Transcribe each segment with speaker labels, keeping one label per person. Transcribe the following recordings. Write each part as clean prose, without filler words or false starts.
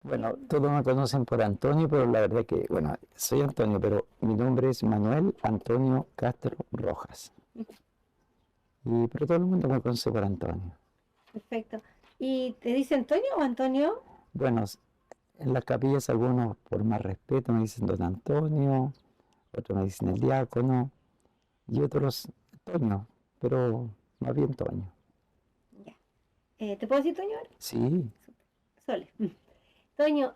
Speaker 1: Bueno, todos me conocen por Antonio, pero la verdad que, bueno, soy Antonio, pero mi nombre es Manuel Antonio Castro Rojas. Pero todo el mundo me conoce por Antonio.
Speaker 2: Perfecto. ¿Y te dice Antonio o Antonio?
Speaker 1: Bueno, en las capillas algunos por más respeto me dicen don Antonio, otros me dicen el diácono y otros Toño, pero más bien Toño.
Speaker 2: Ya. ¿Te puedo decir Toño ahora?
Speaker 1: Sí,
Speaker 2: Sole. Toño,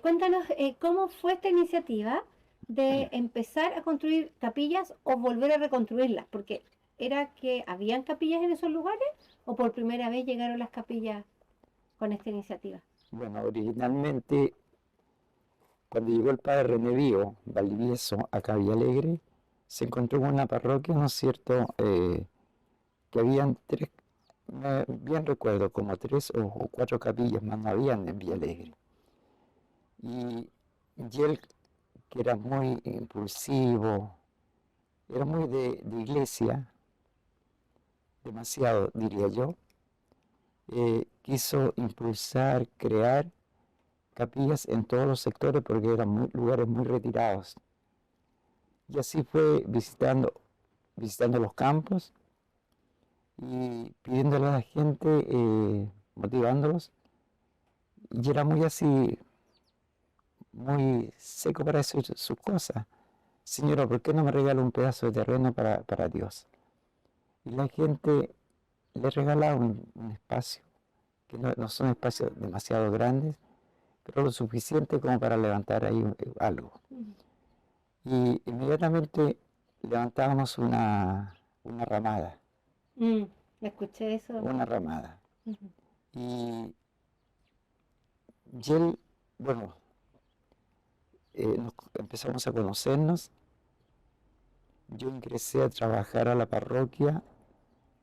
Speaker 2: cuéntanos cómo fue esta iniciativa de empezar a construir capillas o volver a reconstruirlas, porque ¿era que habían capillas en esos lugares o por primera vez llegaron las capillas con esta iniciativa?
Speaker 1: bueno, originalmente cuando llegó el padre René Bío, Valdivieso, acá a Villalegre, se encontró con una parroquia, ¿no es cierto?, que habían tres, bien recuerdo, como tres o cuatro capillas más no habían en Villalegre. Y él, que era muy impulsivo, era muy de iglesia, demasiado diría yo, quiso impulsar, crear capillas en todos los sectores porque eran lugares muy retirados. Y así fue visitando los campos y pidiéndole a la gente, motivándolos. Y era muy así, muy seco para decir sus cosas. Señora, ¿por qué no me regala un pedazo de terreno para Dios? Y la gente le regalaba un espacio, que no son espacios demasiado grandes, pero lo suficiente como para levantar ahí algo. Y inmediatamente levantábamos una ramada,
Speaker 2: Mm, escuché eso.
Speaker 1: una ramada.
Speaker 2: Ujú.
Speaker 1: Y, y él, bueno, empezamos a conocernos. Yo ingresé a trabajar a la parroquia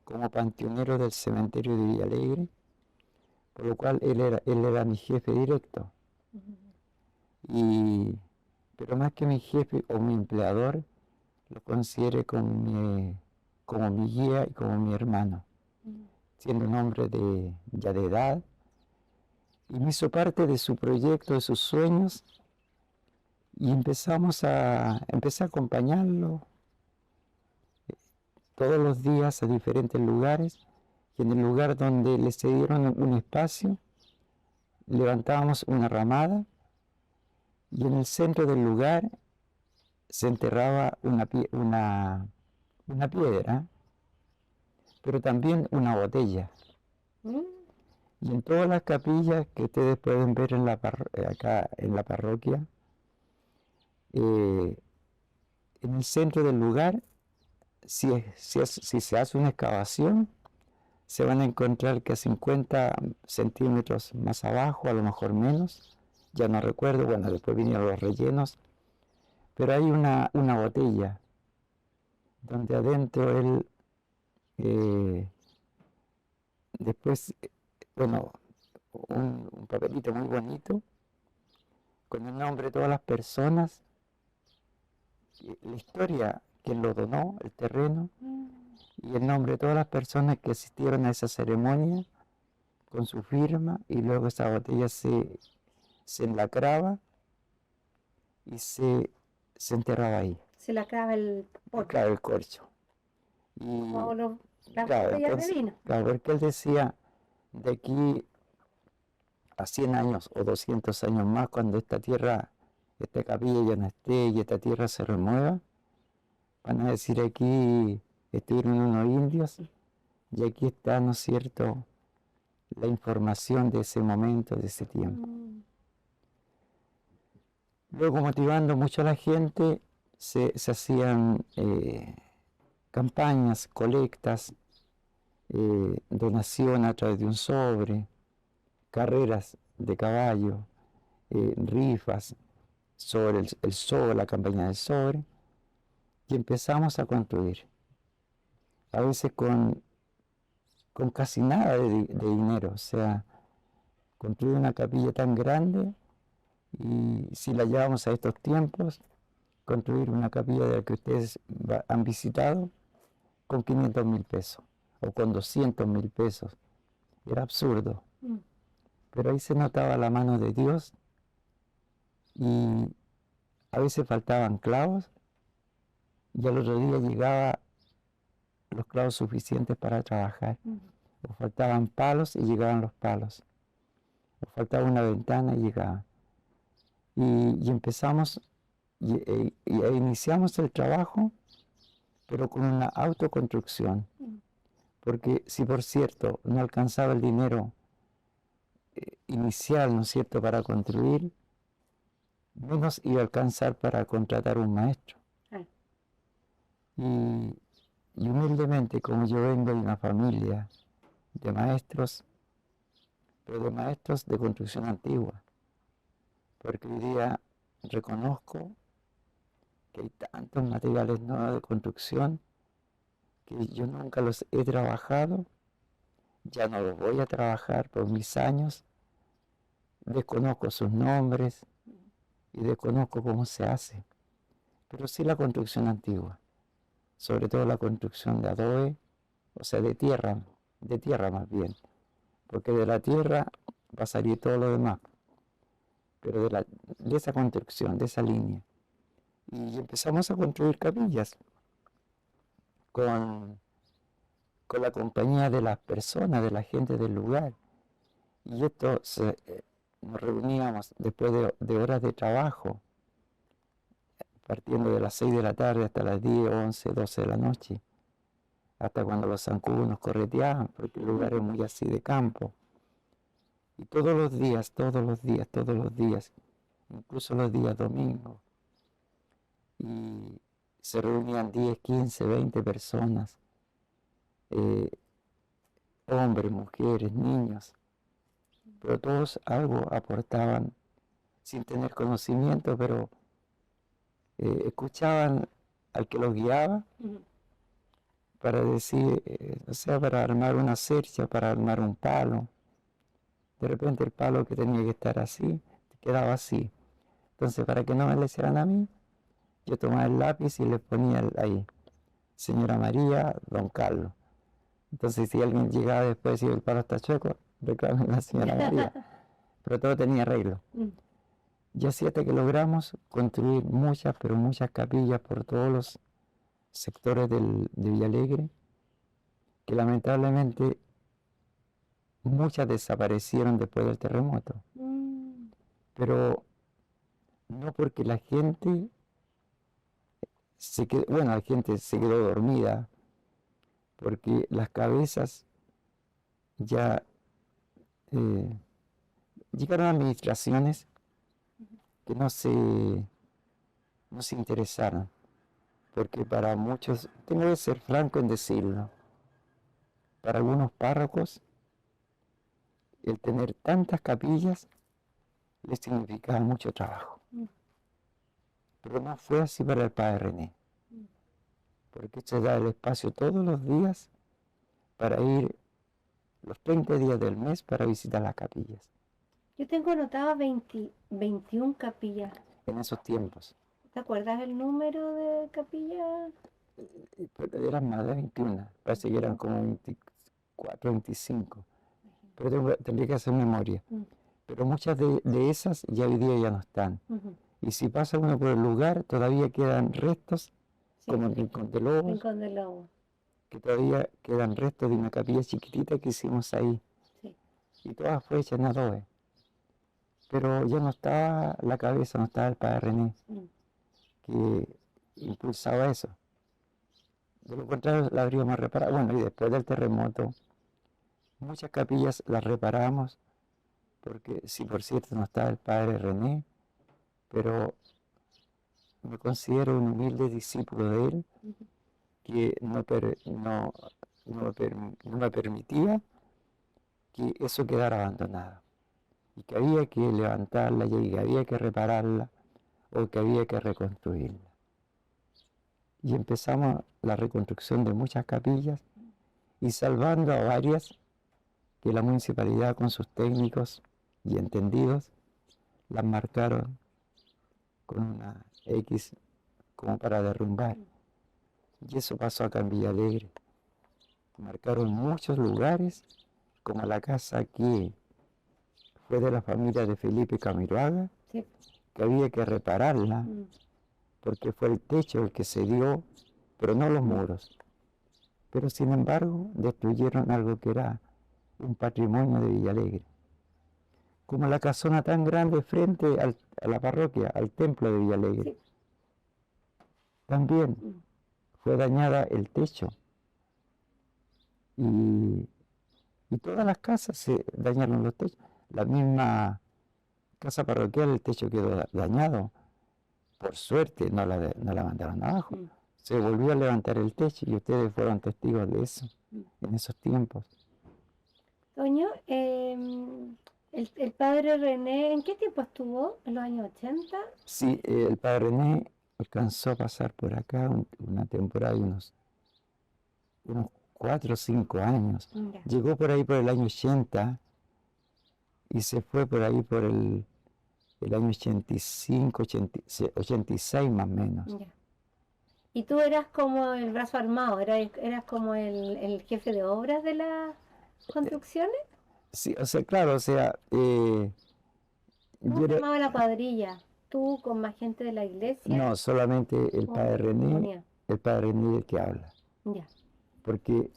Speaker 1: como panteonero del cementerio de Villalegre, por lo cual él era mi jefe directo. Y, pero más que mi jefe o mi empleador, lo consideré como mi guía y como mi hermano, siendo un hombre ya de edad, y me hizo parte de su proyecto, de sus sueños, y empecé a acompañarlo todos los días a diferentes lugares, y en el lugar donde le cedieron un espacio, levantábamos una ramada, y en el centro del lugar se enterraba una piedra, pero también una botella.
Speaker 2: Mm,
Speaker 1: Y en todas las capillas que ustedes pueden ver acá en la parroquia, eh, en el centro del lugar, si se hace una excavación, se van a encontrar que a 50 centímetros más abajo, a lo mejor menos, ya no recuerdo, bueno, después vinieron los rellenos, pero hay una botella donde adentro él, eh, después, bueno, un papelito muy bonito, con el nombre de todas las personas, la historia, quien lo donó, el terreno, y el nombre de todas las personas que asistieron a esa ceremonia con su firma, y luego esa botella se enlacraba y se enterraba ahí,
Speaker 2: se le acaba el poto,
Speaker 1: claro, el corcho.
Speaker 2: como
Speaker 1: Y
Speaker 2: las
Speaker 1: claro,
Speaker 2: botellas de
Speaker 1: entonces,
Speaker 2: vino.
Speaker 1: claro, porque él decía, de aquí a 100 años o 200 años más, cuando esta capilla ya no esté y esta tierra se remueva, van a decir aquí estuvieron unos indios y aquí está, ¿no es cierto?, la información de ese momento, de ese tiempo. Luego, motivando mucho a la gente, se hacían campañas, colectas, donación a través de un sobre, carreras de caballo, rifas sobre el sobre, la campaña del sobre, y empezamos a construir. A veces con casi nada de dinero, o sea, construir una capilla tan grande y si la llevamos a estos tiempos, construir una capilla de la que ustedes han visitado con 500.000 pesos o con 200.000 pesos. Era absurdo, pero ahí se notaba la mano de Dios y a veces faltaban clavos y al otro día llegaba los clavos suficientes para trabajar. O faltaban palos y llegaban los palos. O faltaba una ventana y llegaban. Y empezamos e iniciamos el trabajo, pero con una autoconstrucción. Porque si por cierto no alcanzaba el dinero inicial, ¿no es cierto?, para construir, menos iba a alcanzar para contratar un maestro. Y humildemente, como yo vengo de una familia de maestros, pero de maestros de construcción antigua, porque hoy día reconozco que hay tantos materiales nuevos de construcción que yo nunca los he trabajado, ya no los voy a trabajar por mis años, desconozco sus nombres y desconozco cómo se hace, pero sí la construcción antigua, sobre todo la construcción de adobe, o sea, de tierra más bien, porque de la tierra va a salir todo lo demás, pero de esa construcción, de esa línea. Y empezamos a construir capillas con la compañía de las personas, de la gente del lugar. Y esto nos reuníamos después de horas de trabajo, partiendo de las 6 de la tarde hasta las 10, 11, 12 de la noche, hasta cuando los zancudos nos correteaban, porque el lugar es muy así de campo. Y todos los días, incluso los días domingos, y se reunían 10, 15, 20 personas, hombres, mujeres, niños, pero todos algo aportaban sin tener conocimiento, pero escuchaban al que los guiaba para decir, o sea, para armar una cercha, para armar un palo. De repente el palo que tenía que estar así, quedaba así. Entonces, para que no me le hicieran a mí, yo tomaba el lápiz y le ponía ahí, señora María, don Carlos. Entonces, si alguien llegaba después y decía, el palo está chueco, reclamen a la señora María. Pero todo tenía arreglo. Y así hasta que logramos construir muchas, pero muchas capillas por todos los sectores de Villalegre, que lamentablemente muchas desaparecieron después del terremoto. Pero no porque la gente la gente se quedó dormida, porque las cabezas ya llegaron a administraciones que no se interesaron, porque para muchos, tengo que ser franco en decirlo, para algunos párrocos el tener tantas capillas les significaba mucho trabajo. Pero no fue así para el padre René, porque se da el espacio todos los días para ir los 30 días del mes para visitar las capillas.
Speaker 2: Yo tengo anotado 21 capillas.
Speaker 1: En esos tiempos.
Speaker 2: ¿Te acuerdas el número de capillas?
Speaker 1: Eran más de 21, parece que eran como 24, 25. Pero tendría que hacer memoria. Pero muchas de esas ya hoy día ya no están. Y si pasa uno por el lugar, todavía quedan restos, como en Rincón de Lobos. Que todavía quedan restos de una capilla chiquitita que hicimos ahí. Y todas fue hecha en adobe. Pero ya no estaba la cabeza, no estaba el padre René, que impulsaba eso. De lo contrario, la habríamos reparado. Bueno, y después del terremoto, muchas capillas las reparamos, porque sí, por cierto, no estaba el padre René, pero me considero un humilde discípulo de él, que no me permitía que eso quedara abandonado, y que había que levantarla, y que había que repararla, o que había que reconstruirla. Y empezamos la reconstrucción de muchas capillas, y salvando a varias que la municipalidad con sus técnicos y entendidos las marcaron con una X como para derrumbar. Y eso pasó acá en Villalegre. Marcaron muchos lugares, como la casa que fue de la familia de Felipe Camiroaga,
Speaker 2: Sí.
Speaker 1: que había que repararla,
Speaker 2: Mm.
Speaker 1: porque fue el techo el que se dio, pero no los muros. Pero sin embargo, destruyeron algo que era un patrimonio de Villalegre. Como la casona tan grande frente a la parroquia, al templo de Villalegre.
Speaker 2: Sí.
Speaker 1: También
Speaker 2: Mm.
Speaker 1: fue dañada el techo. Y todas las casas se dañaron los techos. La misma casa parroquial, el techo quedó dañado. Por suerte no la mandaron abajo.
Speaker 2: Mm.
Speaker 1: Se volvió a levantar el techo y ustedes fueron testigos de eso en esos tiempos.
Speaker 2: Toño, el padre René, ¿en qué tiempo estuvo? ¿En los años 80?
Speaker 1: Sí, el padre René alcanzó a pasar por acá una temporada de unos 4 o 5 años.
Speaker 2: Ya.
Speaker 1: Llegó por ahí por el año 80 y se fue por ahí por el año 85, 86 más o menos.
Speaker 2: Ya. ¿Y tú eras como el brazo armado? ¿Eras como el jefe de obras de las construcciones?
Speaker 1: Sí, o sea, claro, o sea,
Speaker 2: ¿Cómo
Speaker 1: yo
Speaker 2: se
Speaker 1: era,
Speaker 2: llamaba la cuadrilla? ¿Tú con más gente de la iglesia?
Speaker 1: no, solamente el
Speaker 2: ¿Cómo
Speaker 1: padre
Speaker 2: se
Speaker 1: René,
Speaker 2: componía?
Speaker 1: el padre René el que habla,
Speaker 2: Ya.
Speaker 1: porque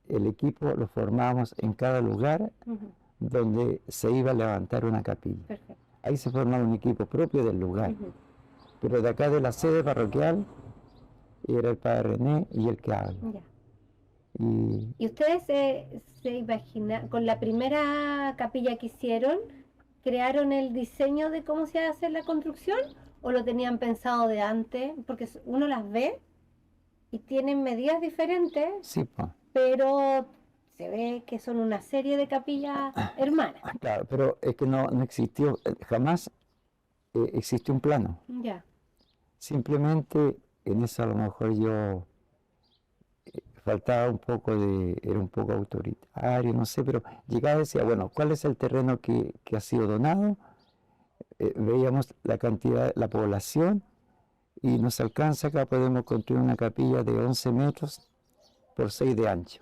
Speaker 1: el equipo lo formamos en cada lugar
Speaker 2: Ujú.
Speaker 1: donde se iba a levantar una capilla.
Speaker 2: Perfecto.
Speaker 1: Ahí se formaba un equipo propio del lugar,
Speaker 2: Ujú.
Speaker 1: pero de acá de la sede parroquial era el padre René y el que habla.
Speaker 2: Ya.
Speaker 1: Y
Speaker 2: ¿Y ustedes se imaginan, con la primera capilla que hicieron, crearon el diseño de cómo se hace la construcción o lo tenían pensado de antes? Porque uno las ve y tienen medidas diferentes,
Speaker 1: sí, pues,
Speaker 2: pero se ve que son una serie de capillas hermanas.
Speaker 1: claro, pero es que no existió, jamás existió un plano.
Speaker 2: Ya.
Speaker 1: Simplemente en eso a lo mejor yo faltaba un poco era un poco autoritario, no sé, pero llegaba y decía, bueno, ¿cuál es el terreno que ha sido donado? Veíamos la cantidad, la población, y nos alcanza acá, podemos construir una capilla de 11 metros por 6 de ancho.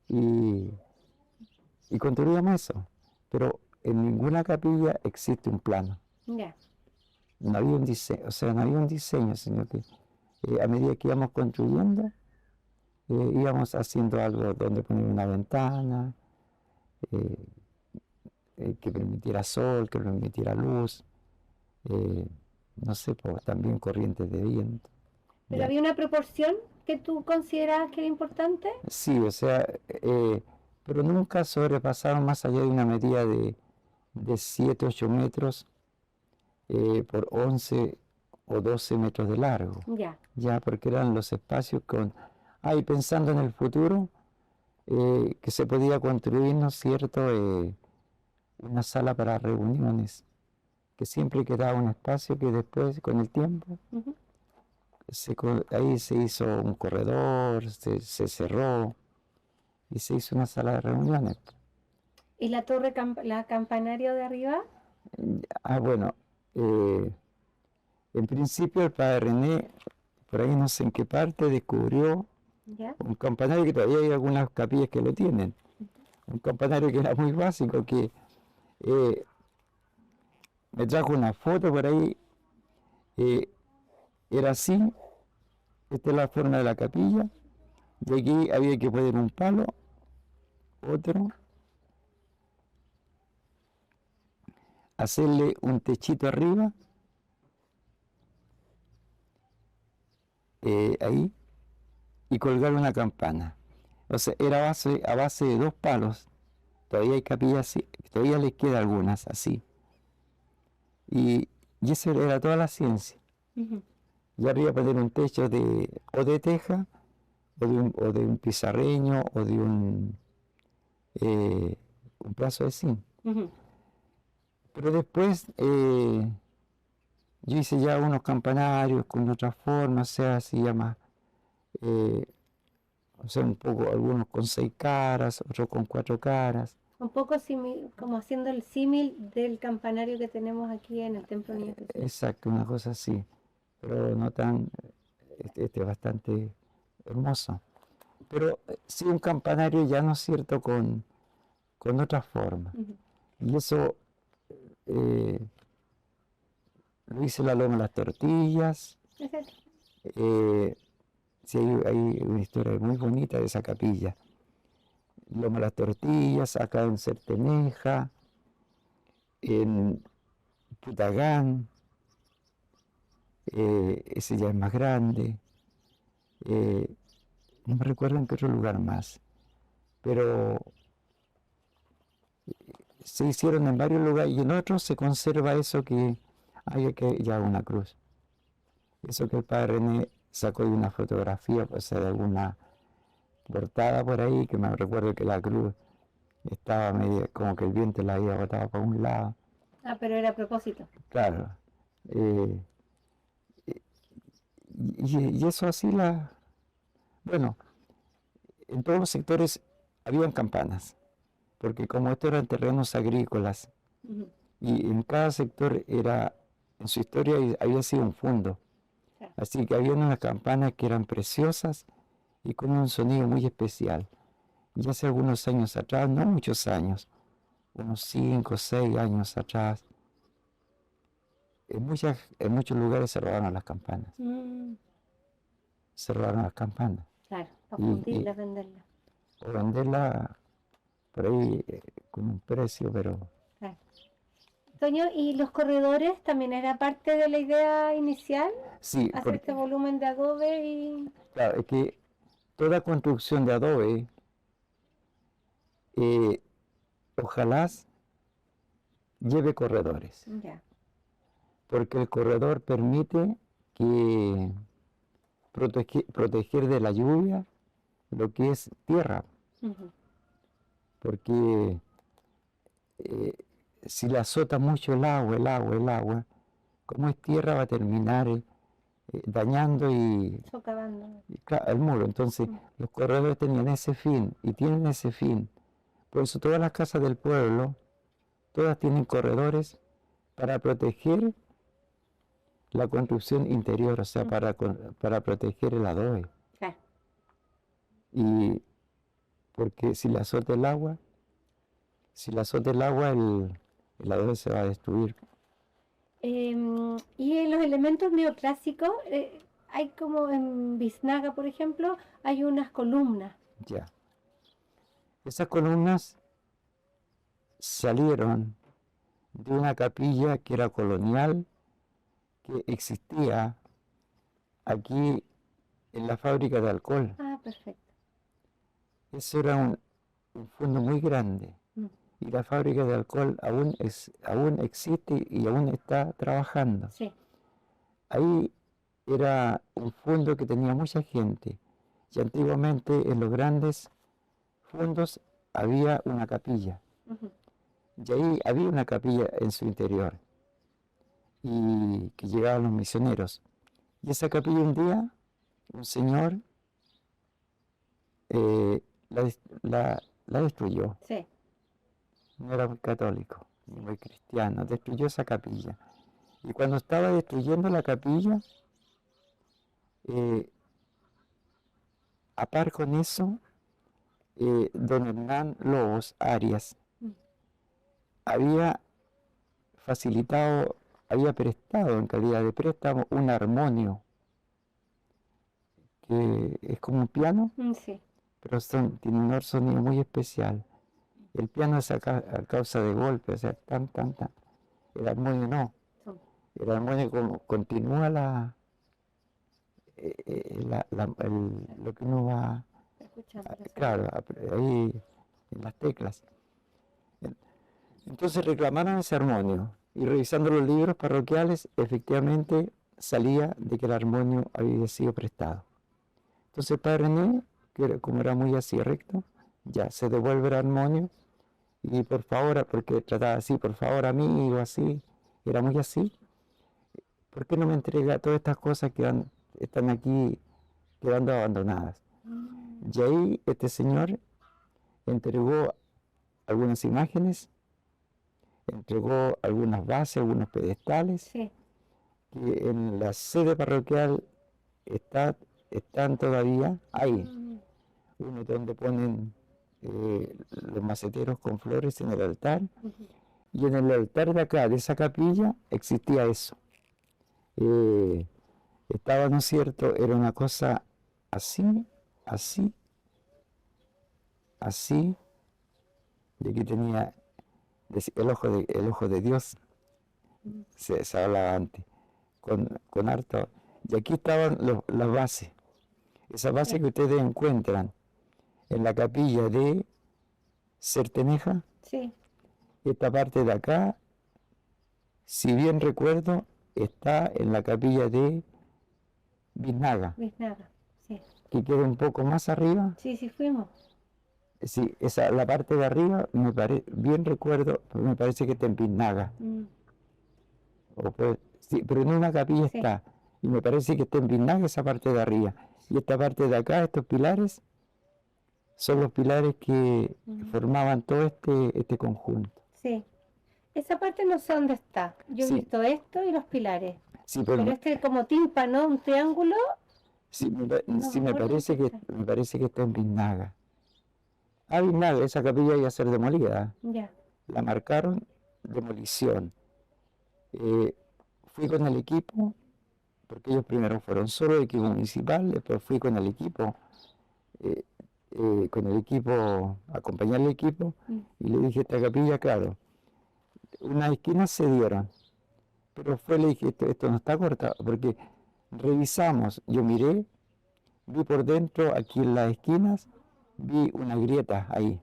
Speaker 1: Y construíamos eso, pero en ninguna capilla existe un plano.
Speaker 2: Ya.
Speaker 1: No había un diseño, o sea, no había un diseño, sino que a medida que íbamos construyendo, íbamos haciendo algo donde poner una ventana, eh, que permitiera sol, que permitiera luz, eh, no sé, pues, también corrientes de viento.
Speaker 2: ¿Pero
Speaker 1: Ya.
Speaker 2: había una proporción que tú considerabas que era importante?
Speaker 1: Sí, o sea, pero nunca sobrepasaron más allá de una medida de 7, 8 metros por 11 o 12 metros de largo.
Speaker 2: Ya.
Speaker 1: Ya, porque eran los espacios y pensando en el futuro, que se podía construir, ¿no es cierto?, una sala para reuniones, que siempre quedaba un espacio que después, con el tiempo,
Speaker 2: Ujú.
Speaker 1: ahí se hizo un corredor, se cerró y se hizo una sala de reuniones.
Speaker 2: ¿Y la torre, la campanario de arriba?
Speaker 1: Bueno, en principio el padre René, por ahí no sé en qué parte, descubrió
Speaker 2: Ya.
Speaker 1: un campanario que todavía hay algunas capillas que lo tienen. Un campanario que era muy básico, que me trajo una foto por ahí, era así, esta es la forma de la capilla, y aquí había que poner un palo, otro, hacerle un techito arriba, ahí, y colgar una campana. O sea, era a base de 2 palos. Todavía hay capillas así, todavía les queda algunas así. Y esa era toda la ciencia.
Speaker 2: Ujú.
Speaker 1: Y arriba poner un techo o de teja, o de un pizarreño, o de un pedazo de zinc.
Speaker 2: Ujú.
Speaker 1: Pero después yo hice ya unos campanarios con otra forma, o sea, así llama, o sea, un poco, algunos con 6 caras, otros con 4 caras.
Speaker 2: Un poco como haciendo el símil del campanario que tenemos aquí en el Templo Niño Jesús.
Speaker 1: Exacto, una cosa así, pero no tan, este es bastante hermoso. Pero sí un campanario ya, ¿no es cierto?, con otra forma.
Speaker 2: Ujú.
Speaker 1: Y eso lo hice en la Loma de las Tortillas.
Speaker 2: Exacto.
Speaker 1: Sí, hay una historia muy bonita de esa capilla. Loma de las Tortillas, acá en Certeneja, en Putagán, ese ya es más grande. No me recuerdo en qué otro lugar más, pero se hicieron en varios lugares y en otros se conserva eso que hay que ya una cruz. Eso que el padre René sacó de una fotografía, pues de alguna portada por ahí, que me recuerdo que la cruz estaba medio, como que el viento la había botado para un lado.
Speaker 2: Ah, pero era a propósito.
Speaker 1: Claro. eh, y eso así bueno, en todos los sectores habían campanas, porque como estos eran terrenos agrícolas,
Speaker 2: Ujú.
Speaker 1: y en cada sector en su historia había sido un fundo.
Speaker 2: Claro.
Speaker 1: Así que había unas campanas que eran preciosas y con un sonido muy especial. Y hace algunos años atrás, no muchos años, unos 5 o 6 años atrás, en muchos lugares se robaron las campanas. Se robaron las campanas.
Speaker 2: Claro, para
Speaker 1: Y,
Speaker 2: fundirla, venderla.
Speaker 1: o venderla por ahí con un precio, pero
Speaker 2: Claro. Toño, ¿y los corredores también era parte de la idea inicial?
Speaker 1: sí,
Speaker 2: Hacer
Speaker 1: porque
Speaker 2: este volumen de adobe y...
Speaker 1: claro, es que toda construcción de adobe, ojalá lleve corredores,
Speaker 2: Ya.
Speaker 1: porque el corredor permite que proteger de la lluvia lo que es tierra,
Speaker 2: Ujú.
Speaker 1: porque si le azota mucho el agua, como es tierra va a terminar dañando
Speaker 2: Socavando.
Speaker 1: el muro. Entonces los corredores tenían ese fin y tienen ese fin. Por eso todas las casas del pueblo, todas tienen corredores para proteger la construcción interior, o sea, para proteger el adobe.
Speaker 2: Claro.
Speaker 1: Y porque si le azota el agua, el adobe se va a destruir.
Speaker 2: Y en los elementos neoclásicos, hay como en Biznaga, por ejemplo, hay unas columnas.
Speaker 1: Ya. Esas columnas salieron de una capilla que era colonial, que existía aquí en la fábrica de alcohol.
Speaker 2: Ah, perfecto.
Speaker 1: Eso era un fondo muy grande. Y la fábrica de alcohol aún existe y aún está trabajando.
Speaker 2: Sí.
Speaker 1: Ahí era un fondo que tenía mucha gente. Y antiguamente en los grandes fondos había una capilla. Y ahí había una capilla en su interior. Y que llegaban los misioneros. Y esa capilla un día, un señor la destruyó.
Speaker 2: Sí.
Speaker 1: No era muy católico, ni muy cristiano. Destruyó esa capilla. Y cuando estaba destruyendo la capilla, a par con eso, don Hernán Lobos Arias había había prestado en calidad de préstamo un armonio, que es como un piano,
Speaker 2: Sí.
Speaker 1: pero tiene un sonido muy especial. El piano es a causa de golpes, o sea, tan. El armonio no. El armonio continúa lo que uno va, claro, ahí en las teclas. Entonces reclamaron ese armonio y revisando los libros parroquiales, efectivamente salía de que el armonio había sido prestado. Entonces el padre René, como era muy así recto, ya se devuelve el armonio y por favor, porque trataba así, por favor amigo, así, era muy así. ¿Por qué no me entrega todas estas cosas que están aquí quedando abandonadas? Y ahí este señor entregó algunas imágenes, entregó algunas bases, algunos pedestales, que en la sede parroquial están todavía ahí. Uno donde ponen los maceteros con flores en el altar, Y en el altar de acá, de esa capilla, existía eso. Estaba, ¿no es cierto? Era una cosa así, así, así, y aquí tenía el ojo de Dios, se hablaba antes, con harto. Y aquí estaban las bases, esas bases que ustedes encuentran en la capilla de Certeneja.
Speaker 2: Sí,
Speaker 1: Esta parte de acá, si bien recuerdo, está en la capilla de Biznaga,
Speaker 2: Biznaga, sí.
Speaker 1: que queda un poco más arriba.
Speaker 2: Sí, sí fuimos.
Speaker 1: Sí, la parte de arriba, bien recuerdo, me parece que está en Biznaga. Sí, pero en una capilla
Speaker 2: Sí.
Speaker 1: está, y me parece que está en Biznaga esa parte de arriba. Y esta parte de acá, estos pilares, son los pilares que formaban todo este conjunto.
Speaker 2: Sí. Esa parte no sé dónde está. Yo he
Speaker 1: Sí.
Speaker 2: visto esto y los pilares.
Speaker 1: Sí,
Speaker 2: Pero este como tímpano, un triángulo.
Speaker 1: sí,
Speaker 2: No
Speaker 1: sí,
Speaker 2: me
Speaker 1: me
Speaker 2: acuerdo
Speaker 1: parece
Speaker 2: dónde
Speaker 1: que,
Speaker 2: está.
Speaker 1: me parece que está en Biznaga. Ah, Biznaga, esa capilla iba a ser demolida.
Speaker 2: Ya.
Speaker 1: La marcaron demolición. Fui con el equipo, porque ellos primero fueron solo el equipo municipal, después fui con el equipo, acompañar al equipo, y le dije, esta capilla, claro, unas esquinas se dieron, pero le dije, esto no está cortado, porque revisamos, yo miré, vi por dentro, aquí en las esquinas, vi una grieta ahí.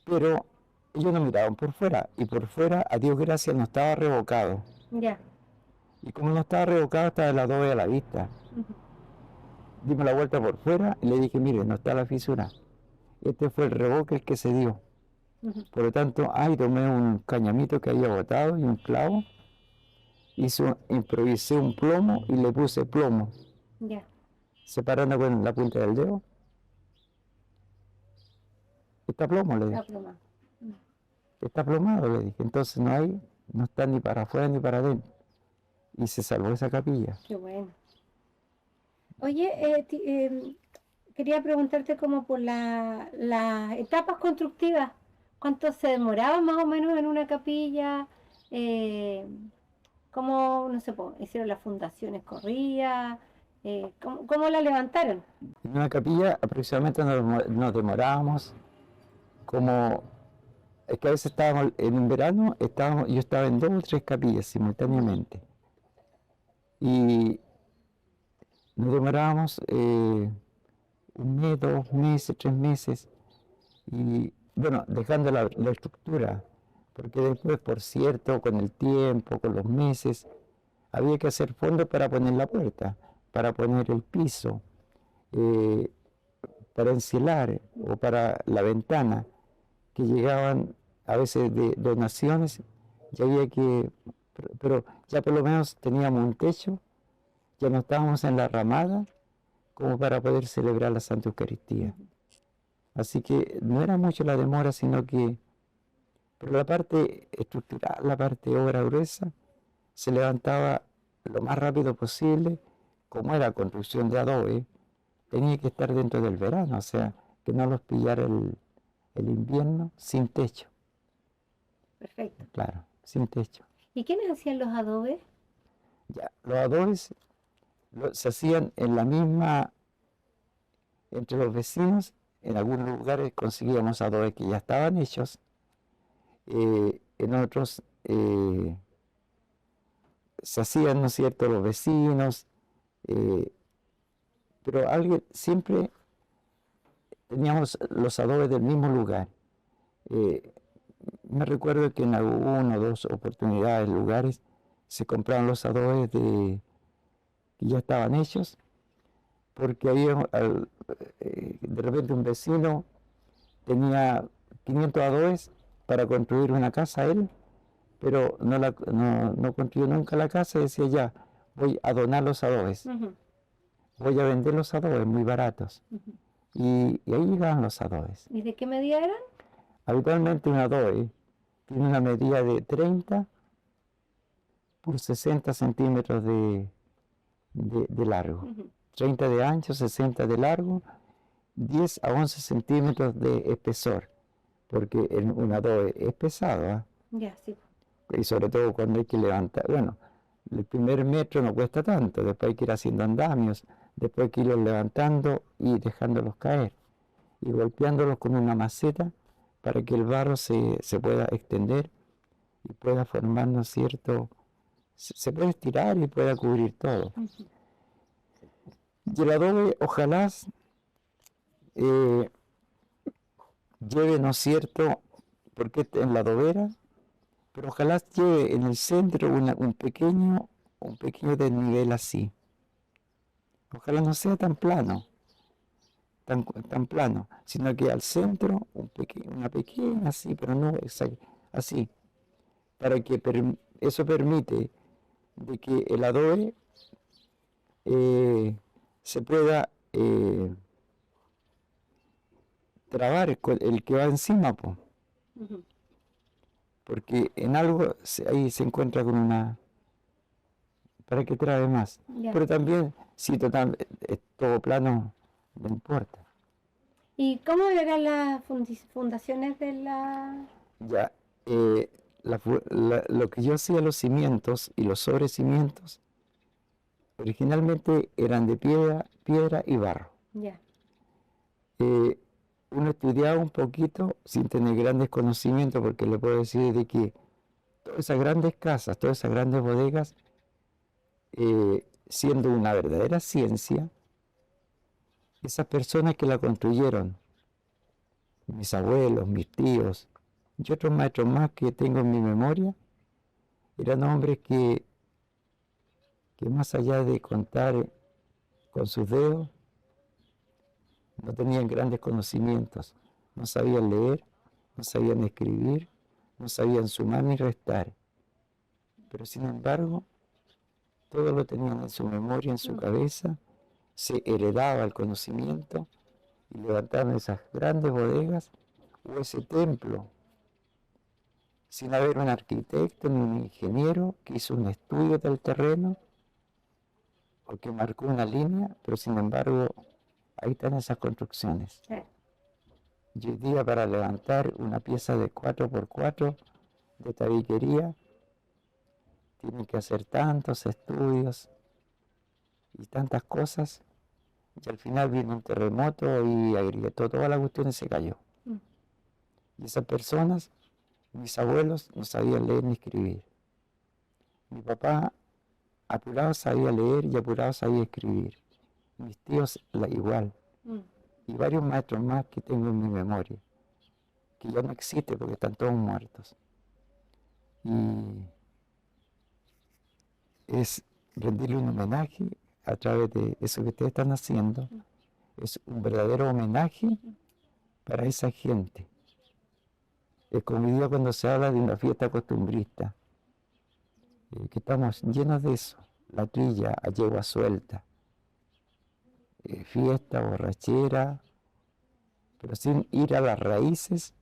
Speaker 1: Pero ellos no miraban por fuera, y por fuera, a Dios gracias, no estaba revocado.
Speaker 2: Ya.
Speaker 1: Y como no estaba revocado, estaba el adobe a la vista. Dimos la vuelta por fuera y le dije, mire, no está la fisura. Este fue el revoque el que se dio. Por lo tanto, ahí tomé un cañamito que había botado y un clavo. Improvisé un plomo y le puse plomo.
Speaker 2: Ya.
Speaker 1: Separando con la punta del dedo. Está plomo, le dije.
Speaker 2: Está plomado.
Speaker 1: Está plomado, le dije. Entonces no está ni para afuera ni para adentro. Y se salvó esa capilla.
Speaker 2: Qué bueno. Oye, quería preguntarte como por las etapas constructivas. ¿Cuánto se demoraba más o menos en una capilla? ¿Cómo, no sé, hicieron las fundaciones corridas? ¿Cómo la levantaron?
Speaker 1: En una capilla aproximadamente nos demorábamos como... Es que a veces estábamos, en un verano, yo estaba en 2 o 3 capillas simultáneamente. Y nos demorábamos 1 mes, 2 meses, 3 meses. Y bueno, dejando la estructura, porque después, por cierto, con el tiempo, con los meses, había que hacer fondos para poner la puerta, para poner el piso, para encilar o para la ventana, que llegaban a veces de donaciones, y había que, pero ya por lo menos teníamos un techo, ya no estábamos en la ramada como para poder celebrar la Santa Eucaristía. Así que no era mucho la demora, sino que, pero la parte estructural, la parte obra gruesa, se levantaba lo más rápido posible. Como era construcción de adobe, tenía que estar dentro del verano, o sea, que no los pillara el invierno sin techo.
Speaker 2: Perfecto.
Speaker 1: Claro, sin techo.
Speaker 2: ¿Y quiénes hacían los adobes?
Speaker 1: Ya, los adobes se hacían en la misma, entre los vecinos. En algunos lugares conseguíamos adobes que ya estaban hechos, en otros se hacían, ¿no es cierto?, los vecinos, pero siempre teníamos los adobes del mismo lugar. Me recuerdo que en alguna o 2 oportunidades, lugares, se compraban los adobes que ya estaban hechos, porque había de repente un vecino tenía 500 adobes para construir una casa él, pero no construyó nunca la casa, y decía, ya, voy a donar los adobes, voy a vender los adobes muy baratos. Y ahí llegaban los adobes.
Speaker 2: ¿Y de qué medida eran?
Speaker 1: Habitualmente un adobe tiene una medida de 30 por 60 centímetros de largo. 30 de ancho, 60 de largo, 10 a 11 centímetros de espesor. porque un adobe es pesado, ¿ah?
Speaker 2: Ya, sí.
Speaker 1: Y sobre todo cuando hay que levantar, bueno, el primer metro no cuesta tanto, después hay que ir haciendo andamios, después hay que irlos levantando y dejándolos caer, y golpeándolos con una maceta para que el barro se pueda extender y pueda formar, ¿no es cierto? Se puede estirar y pueda cubrir todo.
Speaker 2: Ujú.
Speaker 1: Y el adobe, ojalá lleve, ¿no es cierto? Porque en la adobera, pero ojalá lleve en el centro un pequeño desnivel así. Ojalá no sea tan plano, tan plano, sino que al centro una pequeña así, pero no así, para que eso permite de que el adobe se pueda trabar con el que va encima, po,
Speaker 2: Ujú.
Speaker 1: porque en algo ahí se encuentra con una, para que trabe más.
Speaker 2: Ya.
Speaker 1: Pero también, si total, todo plano, no importa.
Speaker 2: ¿Y cómo eran las fundaciones de la...?
Speaker 1: Ya, lo que yo hacía, los cimientos y los sobrecimientos, originalmente eran de piedra y barro.
Speaker 2: Ya.
Speaker 1: Uno estudiaba un poquito sin tener grandes conocimientos, porque le puedo decir de que todas esas grandes casas, todas esas grandes bodegas, siendo una verdadera ciencia, esas personas que la construyeron, mis abuelos, mis tíos y otros maestros más que tengo en mi memoria, eran hombres que más allá de contar con sus dedos, no tenían grandes conocimientos, no sabían leer, no sabían escribir, no sabían sumar ni restar, pero sin embargo, todo lo tenían en su memoria, en su cabeza, se heredaba el conocimiento y levantaron esas grandes bodegas o ese templo, sin haber un arquitecto ni un ingeniero que hizo un estudio del terreno o que marcó una línea, pero sin embargo, ahí están esas construcciones.
Speaker 2: Sí.
Speaker 1: Y hoy día para levantar una pieza de 4x4 de tabiquería, tienen que hacer tantos estudios y tantas cosas, y al final vino un terremoto y agrietó toda la cuestión y se cayó.
Speaker 2: Mm.
Speaker 1: Y esas personas, mis abuelos, no sabían leer ni escribir. Mi papá apurado sabía leer y apurado sabía escribir. Mis tíos igual.
Speaker 2: Mm.
Speaker 1: Y varios maestros más que tengo en mi memoria, que ya no existen porque están todos muertos. Y es rendirle un homenaje a través de eso que ustedes están haciendo. Es un verdadero homenaje para esa gente. Es como digo cuando se habla de una fiesta costumbrista, que estamos llenos de eso, la trilla, a yegua suelta, fiesta, borrachera, pero sin ir a las raíces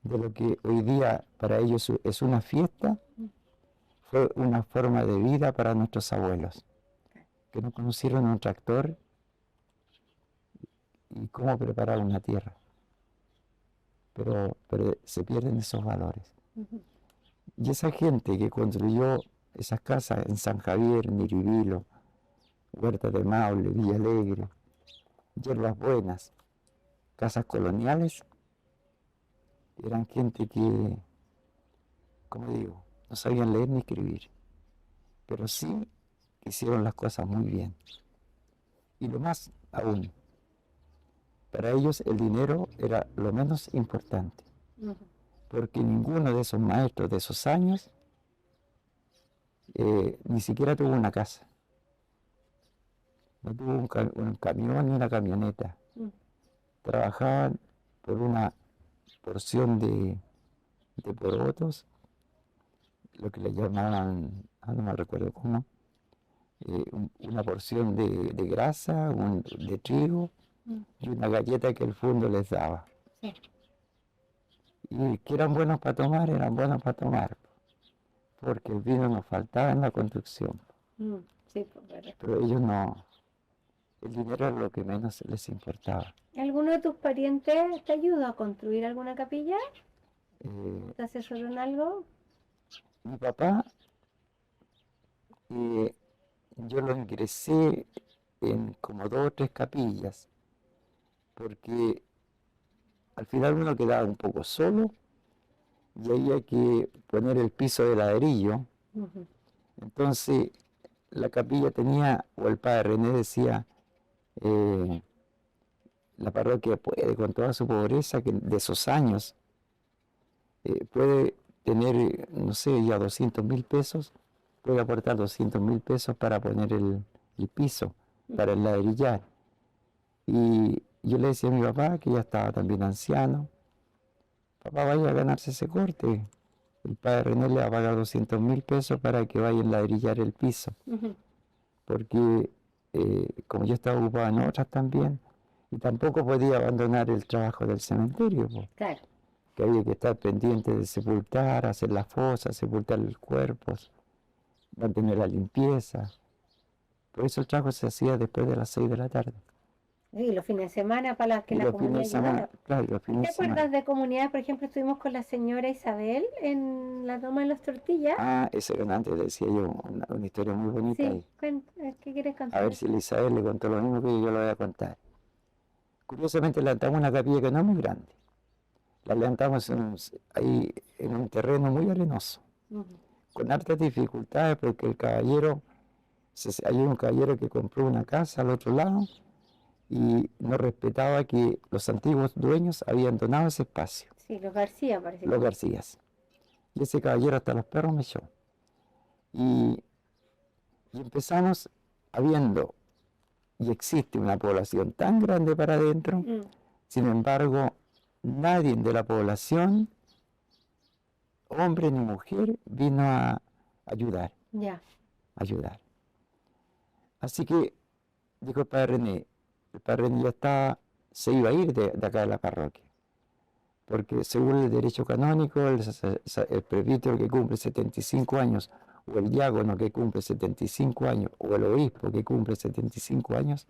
Speaker 1: de lo que hoy día para ellos es una fiesta, fue una forma de vida para nuestros abuelos, que no conocieron un tractor y cómo preparar una tierra. Pero se pierden esos valores.
Speaker 2: Ujú.
Speaker 1: Y esa gente que construyó esas casas en San Javier, Niribilo, Huerta de Maule, Villa Alegre, Hierbas Buenas, casas coloniales, eran gente que, como digo, no sabían leer ni escribir, pero sí hicieron las cosas muy bien. Y lo más aún, para ellos el dinero era lo menos importante,
Speaker 2: Ujú.
Speaker 1: porque ninguno de esos maestros de esos años ni siquiera tuvo una casa, no tuvo un camión ni una camioneta.
Speaker 2: Mm.
Speaker 1: Trabajaban por una porción de porotos, lo que le llamaban, no me recuerdo cómo, una porción de grasa, de trigo
Speaker 2: Mm.
Speaker 1: y una galleta que el fondo les daba.
Speaker 2: Sí.
Speaker 1: Y que eran buenos para tomar, porque el vino nos faltaba en la construcción.
Speaker 2: Mm. Sí, pues, verdad.
Speaker 1: Pero ellos no, el dinero era lo que menos les importaba.
Speaker 2: ¿Alguno de tus parientes te ayudó a construir alguna capilla?
Speaker 1: Eh,
Speaker 2: ¿Te asesoró en algo?
Speaker 1: Mi papá, eh, yo lo ingresé en como 2 o 3 capillas, porque al final uno quedaba un poco solo y había que poner el piso de ladrillo.
Speaker 2: Ujú.
Speaker 1: Entonces la capilla tenía, o el padre René decía, eh, la parroquia puede, con toda su pobreza que de esos años, puede tener, no sé, ya 200.000 pesos, puede aportar 200.000 pesos para poner el piso, para el ladrillar. Y yo le decía a mi papá, que ya estaba también anciano, papá, vaya a ganarse ese corte. El padre René le va a pagar 200.000 pesos para que vaya a ladrillar el piso.
Speaker 2: Ujú.
Speaker 1: Porque como yo estaba ocupado en otras también, y tampoco podía abandonar el trabajo del cementerio, po,
Speaker 2: Claro.
Speaker 1: que había que estar pendiente de sepultar, hacer las fosas, sepultar los cuerpos, mantener la limpieza. Por eso el trabajo se hacía después de las 6 de la tarde.
Speaker 2: Y los fines de semana para que
Speaker 1: Y
Speaker 2: la
Speaker 1: los fines
Speaker 2: comunidad
Speaker 1: de semana,
Speaker 2: ayudara.
Speaker 1: claro, los
Speaker 2: ¿Y
Speaker 1: fines
Speaker 2: te
Speaker 1: de semana.
Speaker 2: acuerdas de comunidades? Por ejemplo, estuvimos con la señora Isabel en la toma de las tortillas.
Speaker 1: Ah, eso era antes, decía yo, una historia muy bonita
Speaker 2: Sí,
Speaker 1: ahí.
Speaker 2: ¿qué quieres
Speaker 1: A ver
Speaker 2: contar?
Speaker 1: si Elizabeth le contó lo mismo que yo le voy a contar. Curiosamente levantamos una capilla que no es muy grande. La levantamos ahí en un terreno muy arenoso,
Speaker 2: Ujú.
Speaker 1: con hartas dificultades porque el caballero, hay un caballero que compró una casa al otro lado y no respetaba que los antiguos dueños habían donado ese espacio,
Speaker 2: Sí, los García parece que.
Speaker 1: los Garcías. Y ese caballero hasta los perros me echó. Y, y empezamos habiendo, y existe una población tan grande para adentro,
Speaker 2: Mm.
Speaker 1: sin embargo, nadie de la población, hombre ni mujer, vino a ayudar,
Speaker 2: Ya.
Speaker 1: ayudar. Así que, dijo el padre René ya estaba, se iba a ir de acá de la parroquia, porque según el derecho canónico, el presbítero que cumple 75 años, o el diácono que cumple 75 años, o el obispo que cumple 75 años,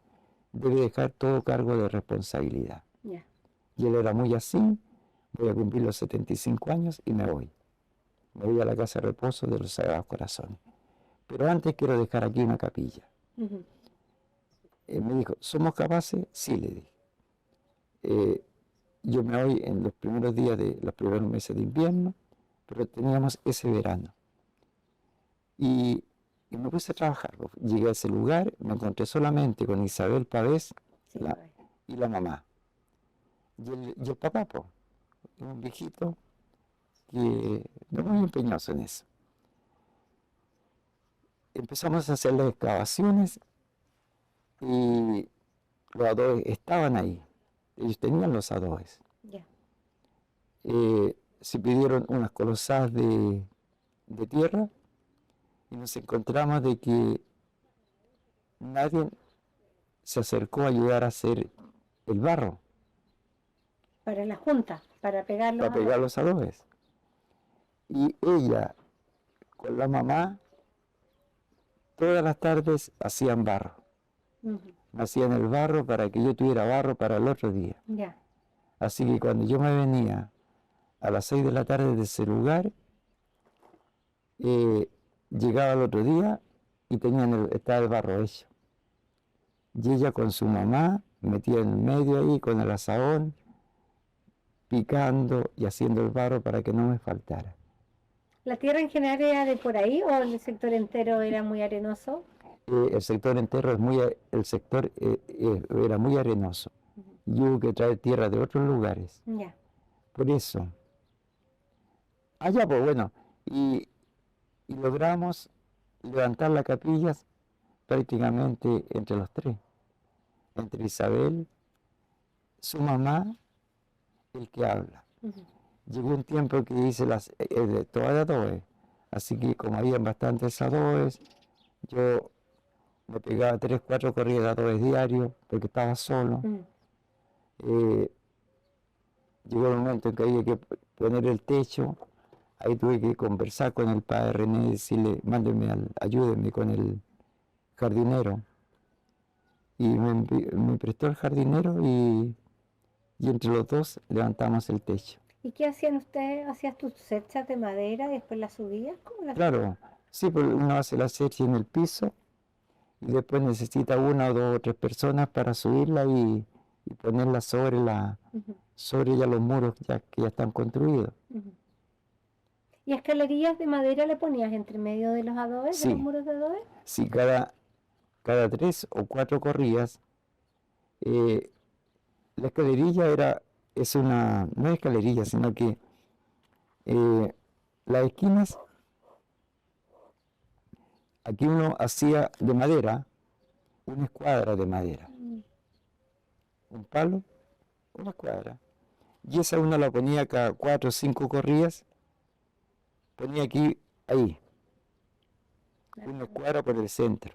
Speaker 1: debe dejar todo cargo de responsabilidad.
Speaker 2: Ya.
Speaker 1: Y él era muy así, voy a cumplir los 75 años y me voy. Me voy a la casa de reposo de los Sagrados Corazones. Pero antes quiero dejar aquí una capilla.
Speaker 2: Ujú.
Speaker 1: Me dijo, ¿somos capaces? Sí, le dije. Eh, yo me voy en los primeros días de los primeros meses de invierno, pero teníamos ese verano. Y, y me puse a trabajar. Llegué a ese lugar, me encontré solamente con Isabel Pavés
Speaker 2: Sí,
Speaker 1: y la mamá. Y el papá, un viejito que no muy empeñoso en eso. Empezamos a hacer las excavaciones y los adobes estaban ahí. Ellos tenían los adobes.
Speaker 2: ya.
Speaker 1: Se pidieron unas colosadas de tierra y nos encontramos de que nadie se acercó a ayudar a hacer el barro
Speaker 2: Para la junta, para pegarlos
Speaker 1: para pegar los adobes. Y ella con la mamá todas las tardes hacían barro.
Speaker 2: Ujú.
Speaker 1: Me hacían el barro para que yo tuviera barro para el otro día.
Speaker 2: Ya.
Speaker 1: Así que cuando yo me venía a las 6 de la tarde de ese lugar, llegaba el otro día y estaba el barro hecho. Y ella con su mamá, metida en el medio ahí con el asadón, picando y haciendo el barro para que no me faltara.
Speaker 2: ¿La tierra en general era de por ahí o el sector entero era muy arenoso?
Speaker 1: El sector entero era muy arenoso y hubo que traer tierra de otros lugares.
Speaker 2: Ya.
Speaker 1: Por eso, allá pues bueno, y logramos levantar la capilla prácticamente entre los tres, entre Isabel, su mamá, el que habla.
Speaker 2: Ujú.
Speaker 1: Llegó un tiempo que hice todas las adobes, así que como habían bastantes adobes, yo me pegaba 3, 4 corridas de adobes diarios porque estaba solo.
Speaker 2: Mm.
Speaker 1: Eh, Llegó el momento en que había que poner el techo, ahí tuve que conversar con el padre René y decirle, ayúdenme con el jardinero. y me prestó el jardinero y entre los dos levantamos el techo.
Speaker 2: ¿Y qué hacían ustedes? ¿Hacías tus cerchas de madera y después las subías? ¿Cómo las
Speaker 1: Claro, sí, pues uno hace la cercha en el piso y después necesita una o dos o tres personas para subirla y ponerla
Speaker 2: Ujú,
Speaker 1: sobre ya los muros que ya están construidos.
Speaker 2: ujú. ¿Y escalerillas de madera le ponías entre medio de los adobes, de los
Speaker 1: Sí,
Speaker 2: muros de adobe?
Speaker 1: sí, cada 3 o 4 corridas, eh, la escalerilla no es escalerilla, sino que eh, las esquinas, aquí uno hacía de madera, una escuadra de madera,
Speaker 2: Mm,
Speaker 1: un palo, una escuadra. Y esa uno la ponía cada 4 o 5 corridas, ponía aquí, ahí, una escuadra por el centro.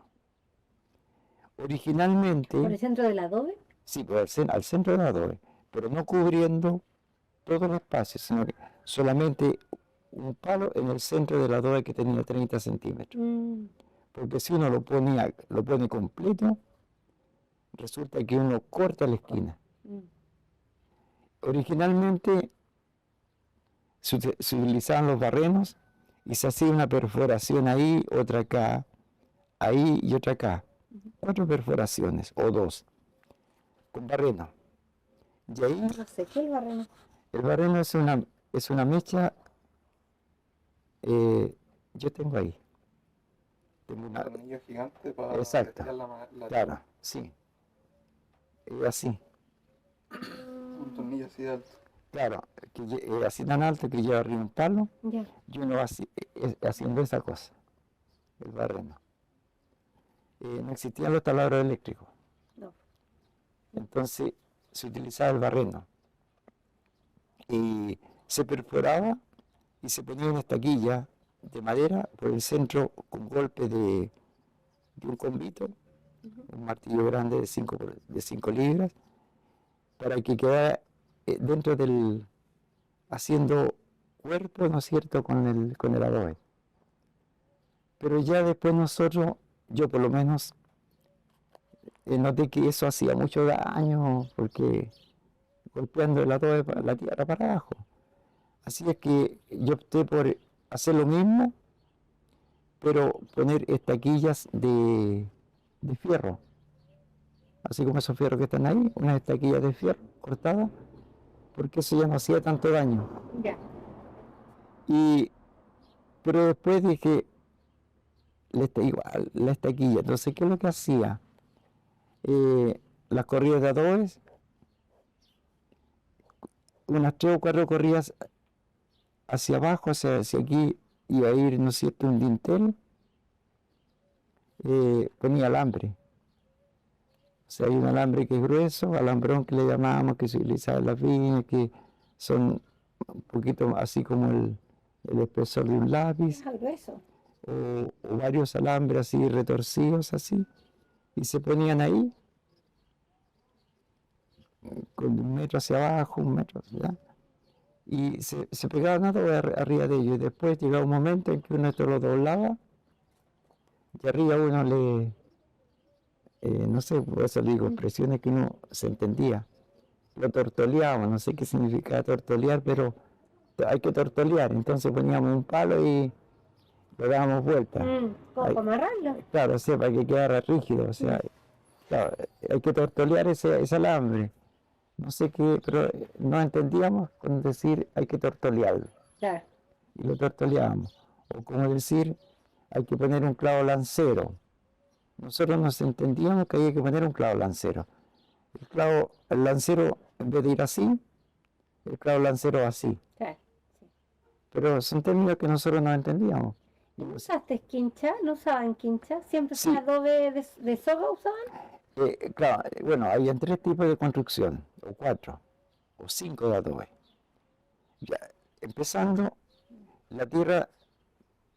Speaker 2: ¿por
Speaker 1: Originalmente,
Speaker 2: el centro del adobe?
Speaker 1: sí, al centro del adobe, pero no cubriendo todo el espacio, sino que solamente un palo en el centro del adobe que tenía 30 centímetros.
Speaker 2: Mm,
Speaker 1: Porque si uno lo pone completo, resulta que uno corta la esquina.
Speaker 2: mm,
Speaker 1: Originalmente se utilizaban los barrenos y se hacía una perforación ahí, otra acá, ahí y otra acá.
Speaker 2: ujú.
Speaker 1: 4 perforaciones o 2 con barreno. Y ahí
Speaker 2: No sé, ¿qué es el barreno?
Speaker 1: el barreno es una mecha, yo tengo ahí. Tengo
Speaker 3: Un
Speaker 1: una,
Speaker 3: tornillo gigante para
Speaker 1: exacto,
Speaker 3: estirar la
Speaker 1: claro,
Speaker 3: tela.
Speaker 1: sí, así,
Speaker 3: Un tornillo así de alto.
Speaker 1: claro, así tan alto que lleva arriba un palo
Speaker 2: Ya.
Speaker 1: y uno va haciendo esa cosa, el barreno. No existían los taladros eléctricos,
Speaker 2: No.
Speaker 1: entonces se utilizaba el barreno y se perforaba y se ponía una estaquilla de madera por el centro con golpe de un convito,
Speaker 2: Ujú.
Speaker 1: un martillo grande de 5 libras, para que quedara dentro haciendo cuerpo, ¿no es cierto?, con el adobe. Pero ya después yo por lo menos, noté que eso hacía mucho daño, porque golpeando el adobe, la tierra para abajo. Así es que yo opté por hacer lo mismo, pero poner estaquillas de fierro, así como esos fierros que están ahí, unas estaquillas de fierro cortadas, porque eso ya no hacía tanto daño.
Speaker 2: Ya.
Speaker 1: Pero después dije, igual, la estaquilla. Entonces, ¿qué es lo que hacía? Las corridas de adobes, unas 3 o 4 corridas hacia abajo, hacia aquí, iba a ir, ¿no es cierto?, un dintel, ponía alambre. O sea, hay un alambre que es grueso, alambrón que le llamamos, que se utiliza en las viñas, que son un poquito así como el espesor de un lápiz,
Speaker 2: Es algo eso.
Speaker 1: o varios alambres así retorcidos así, y se ponían ahí, con 1 metro hacia abajo, 1 metro hacia allá, y se pegaban arriba de ellos, y después llegaba un momento en que uno esto lo doblaba, y arriba uno no sé, por eso digo, expresiones que uno se entendía, lo tortoleaba, no sé qué significa tortolear, pero hay que tortolear, entonces poníamos un palo y le dábamos vuelta.
Speaker 2: ¿Cómo
Speaker 1: Hay-
Speaker 2: para amarrarlo?
Speaker 1: Claro, o sea, para que quedara rígido, o sea, claro, hay que tortolear ese alambre. No sé qué, pero no entendíamos con decir hay que tortolearlo,
Speaker 2: Claro.
Speaker 1: y lo tortoleábamos. O como decir hay que poner un clavo lancero. Nosotros nos entendíamos que había que poner un clavo lancero. El lancero, en vez de ir así, el clavo lancero así.
Speaker 2: Claro. Sí.
Speaker 1: Pero son términos que nosotros no entendíamos.
Speaker 2: ¿No usaste quincha? ¿No usaban quincha? ¿Siempre
Speaker 1: Sí.
Speaker 2: fue adobe de soga usaban?
Speaker 1: Claro, bueno, habían 3 tipos de construcción, o 4, o 5 de adobe. Ya, empezando, la tierra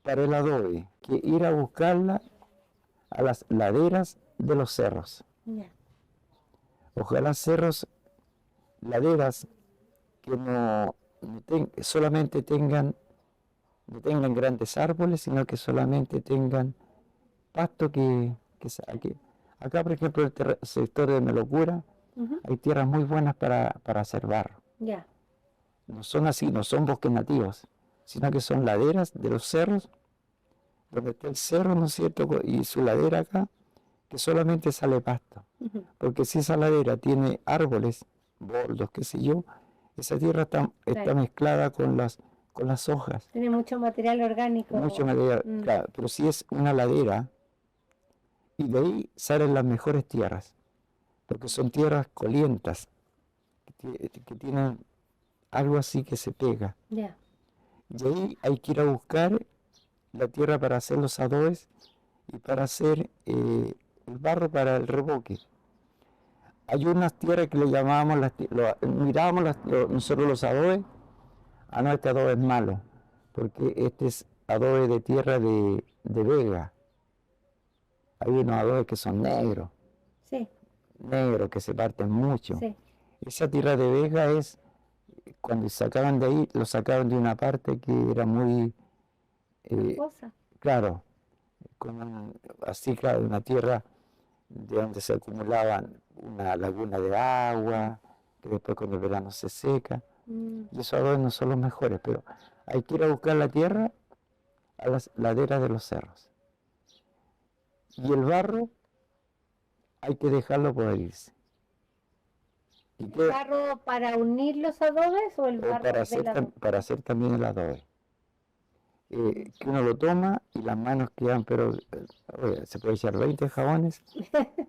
Speaker 1: para el adobe, que ir a buscarla a las laderas de los cerros.
Speaker 2: Ya.
Speaker 1: Ojalá cerros, laderas que solamente no tengan grandes árboles, sino que solamente tengan pasto que Acá, por ejemplo, el sector de Melocura,
Speaker 2: Ujú.
Speaker 1: hay tierras muy buenas para hacer barro.
Speaker 2: Ya.
Speaker 1: No son así, no son bosques nativos, sino que son laderas de los cerros, donde está el cerro, ¿no es cierto? Y su ladera acá, que solamente sale pasto.
Speaker 2: Ujú.
Speaker 1: Porque si esa ladera tiene árboles, boldos, qué sé yo, esa tierra está
Speaker 2: Claro.
Speaker 1: mezclada con las hojas,
Speaker 2: Tiene mucho material orgánico.
Speaker 1: mucho material,
Speaker 2: Mm.
Speaker 1: claro, pero si es una ladera, y de ahí salen las mejores tierras, porque son tierras colientas, que tienen algo así que se pega.
Speaker 2: Ya.
Speaker 1: Y ahí hay que ir a buscar la tierra para hacer los adobes y para hacer el barro para el revoque. Hay unas tierras que le llamábamos, mirábamos nosotros los adobes. Ah, no, este adobe es malo, porque este es adobe de tierra de vega. Hay unos adobes que son negros,
Speaker 2: Sí,
Speaker 1: que se parten mucho.
Speaker 2: sí.
Speaker 1: Esa tierra de vega es, cuando sacaban de ahí, lo sacaban de una parte que era muy,
Speaker 2: Cosa.
Speaker 1: claro, así, claro, una tierra de donde se acumulaban una laguna de agua, que después con el verano se seca.
Speaker 2: Mm.
Speaker 1: Y esos adobes no son los mejores, pero hay que ir a buscar la tierra a las laderas de los cerros. Y el barro hay que dejarlo podrirse. Y
Speaker 2: ¿El
Speaker 1: queda,
Speaker 2: barro para unir los adobes o el barro del adobe?
Speaker 1: para hacer también el adobe. Que uno lo toma y las manos quedan, pero oye, se puede echar 20 jabones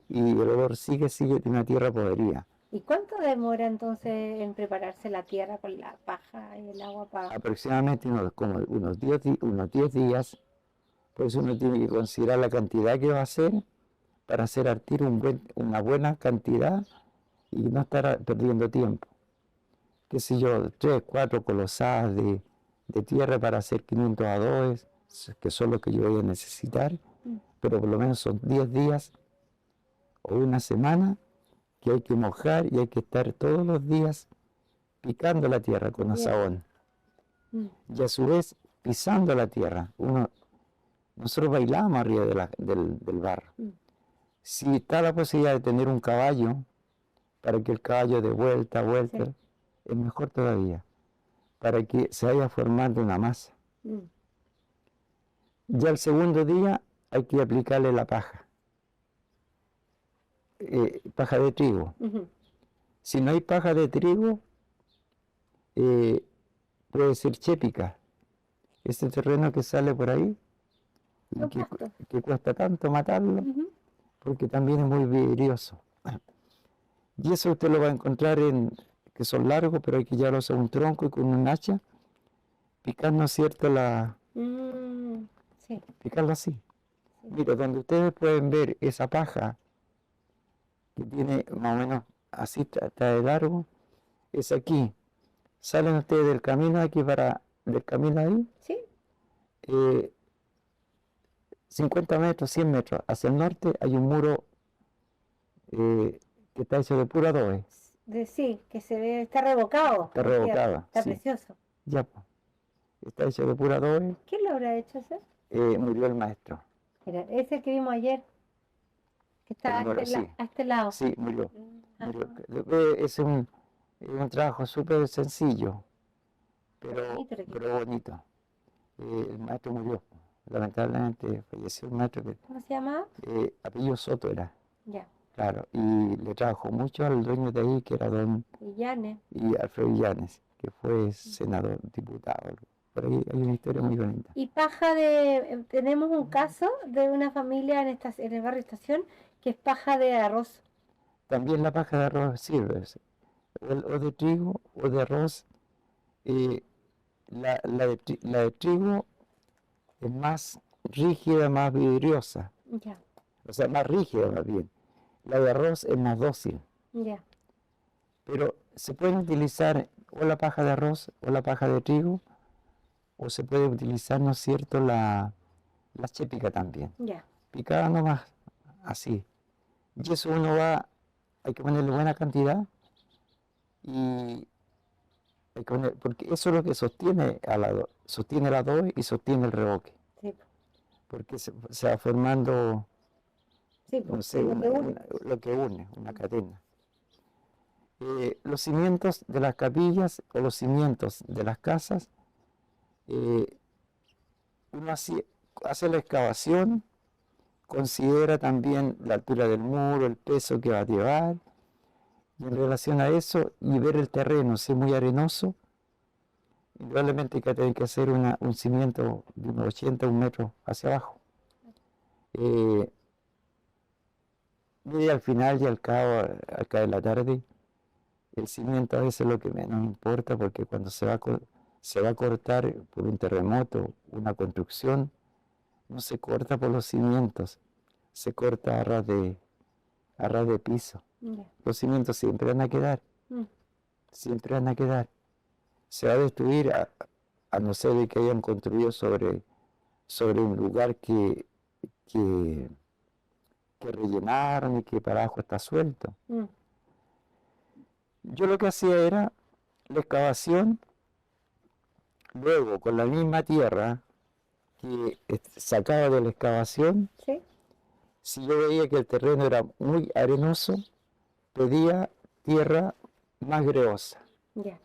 Speaker 1: y el olor sigue de una tierra podrida.
Speaker 2: ¿Y cuánto demora entonces en prepararse la tierra con la paja y el agua para...?
Speaker 1: Aproximadamente unos 10 días, por eso uno tiene que considerar la cantidad que va a hacer para hacer al tiro una buena cantidad y no estar perdiendo tiempo. Qué sé yo, 3, 4 colosadas de tierra para hacer 500 adobes, que son los que yo voy a necesitar, pero por lo menos son 10 días o una semana que hay que mojar y hay que estar todos los días picando la tierra con
Speaker 2: Bien.
Speaker 1: azahón
Speaker 2: Mm.
Speaker 1: y a su vez pisando la tierra. Nosotros bailamos arriba del barro.
Speaker 2: Mm.
Speaker 1: Si está la posibilidad de tener un caballo, para que el caballo de vuelta a vuelta,
Speaker 2: Sí.
Speaker 1: es mejor todavía, para que se vaya formando una masa.
Speaker 2: Mm.
Speaker 1: Ya el segundo día hay que aplicarle la paja, paja de trigo.
Speaker 2: Ujú.
Speaker 1: Si no hay paja de trigo, puede ser chépica, ese terreno que sale por ahí y
Speaker 2: Son pastos.
Speaker 1: que cuesta tanto matarlo,
Speaker 2: Ujú.
Speaker 1: porque también es muy vidrioso. Y eso usted lo va a encontrar que son largos, pero hay que llevarlos a un tronco y con un hacha, picar, ¿no es cierto?,
Speaker 2: Mm. Sí.
Speaker 1: picarlo así. Mira, donde ustedes pueden ver esa paja que tiene más o menos así, está de largo, es aquí. Salen ustedes del camino del camino ahí,
Speaker 2: Sí.
Speaker 1: 50 metros, 100 metros hacia el norte hay un muro que está hecho de puro adobe.
Speaker 2: Sí, que se ve, está revocado.
Speaker 1: Está
Speaker 2: la tierra.
Speaker 1: revocado,
Speaker 2: Está
Speaker 1: sí.
Speaker 2: precioso.
Speaker 1: Ya, pues. Está hecho de puro adobe.
Speaker 2: ¿Quién lo habrá hecho ese?
Speaker 1: Murió el maestro.
Speaker 2: Mira, ese que vimos ayer, que está
Speaker 1: El número, sí.
Speaker 2: a este lado.
Speaker 1: Sí, murió.
Speaker 2: Ajá.
Speaker 1: Es un trabajo súper sencillo,
Speaker 2: Bonito le quedó.
Speaker 1: pero bonito. El maestro murió. Lamentablemente falleció el maestro,
Speaker 2: ¿Cómo se llama?
Speaker 1: apellido Soto era,
Speaker 2: Ya.
Speaker 1: claro, y le trabajó mucho al dueño de ahí, que era
Speaker 2: Villanes.
Speaker 1: y Alfredo Villanes, que fue senador, diputado. Por ahí hay una historia muy bonita.
Speaker 2: Y tenemos un caso de una familia en el barrio Estación que es paja de arroz.
Speaker 1: También la paja de arroz sirve, o de trigo o de arroz. La de trigo es más rígida, más vidriosa,
Speaker 2: Ya,
Speaker 1: o sea, más rígida más bien. La de arroz es más dócil,
Speaker 2: ya.
Speaker 1: pero se puede utilizar o la paja de arroz o la paja de trigo, o se puede utilizar, ¿no es cierto?, la chépica también,
Speaker 2: Ya.
Speaker 1: picada nomás, así. Y eso hay que ponerle buena cantidad y porque eso es lo que sostiene sostiene el adobe y sostiene el revoque,
Speaker 2: Sí.
Speaker 1: porque se va formando
Speaker 2: Sí,
Speaker 1: no
Speaker 2: pues,
Speaker 1: sé,
Speaker 2: lo que une.
Speaker 1: lo que une, una cadena. Los cimientos de las capillas o los cimientos de las casas, eh, uno hace la excavación, considera también la altura del muro, el peso que va a llevar, y en relación a eso, y ver el terreno, si es muy arenoso, indudablemente hay que tener que hacer un cimiento de unos 80 un metro hacia abajo. Eh, y al final y al cabo de la tarde, el cimiento a veces es lo que menos importa, porque cuando se va a cortar por un terremoto, una construcción, no se corta por los cimientos, se corta a ras de piso.
Speaker 2: Ya.
Speaker 1: Los cimientos siempre van a quedar,
Speaker 2: Mm.
Speaker 1: siempre van a quedar. Se va a destruir a no ser de que hayan construido sobre un lugar que, que rellenaron y que para abajo está suelto.
Speaker 2: Mm.
Speaker 1: Yo lo que hacía era la excavación, luego con la misma tierra que sacaba de la excavación,
Speaker 2: Sí,
Speaker 1: si yo veía que el terreno era muy arenoso, pedía tierra más greosa,
Speaker 2: ya.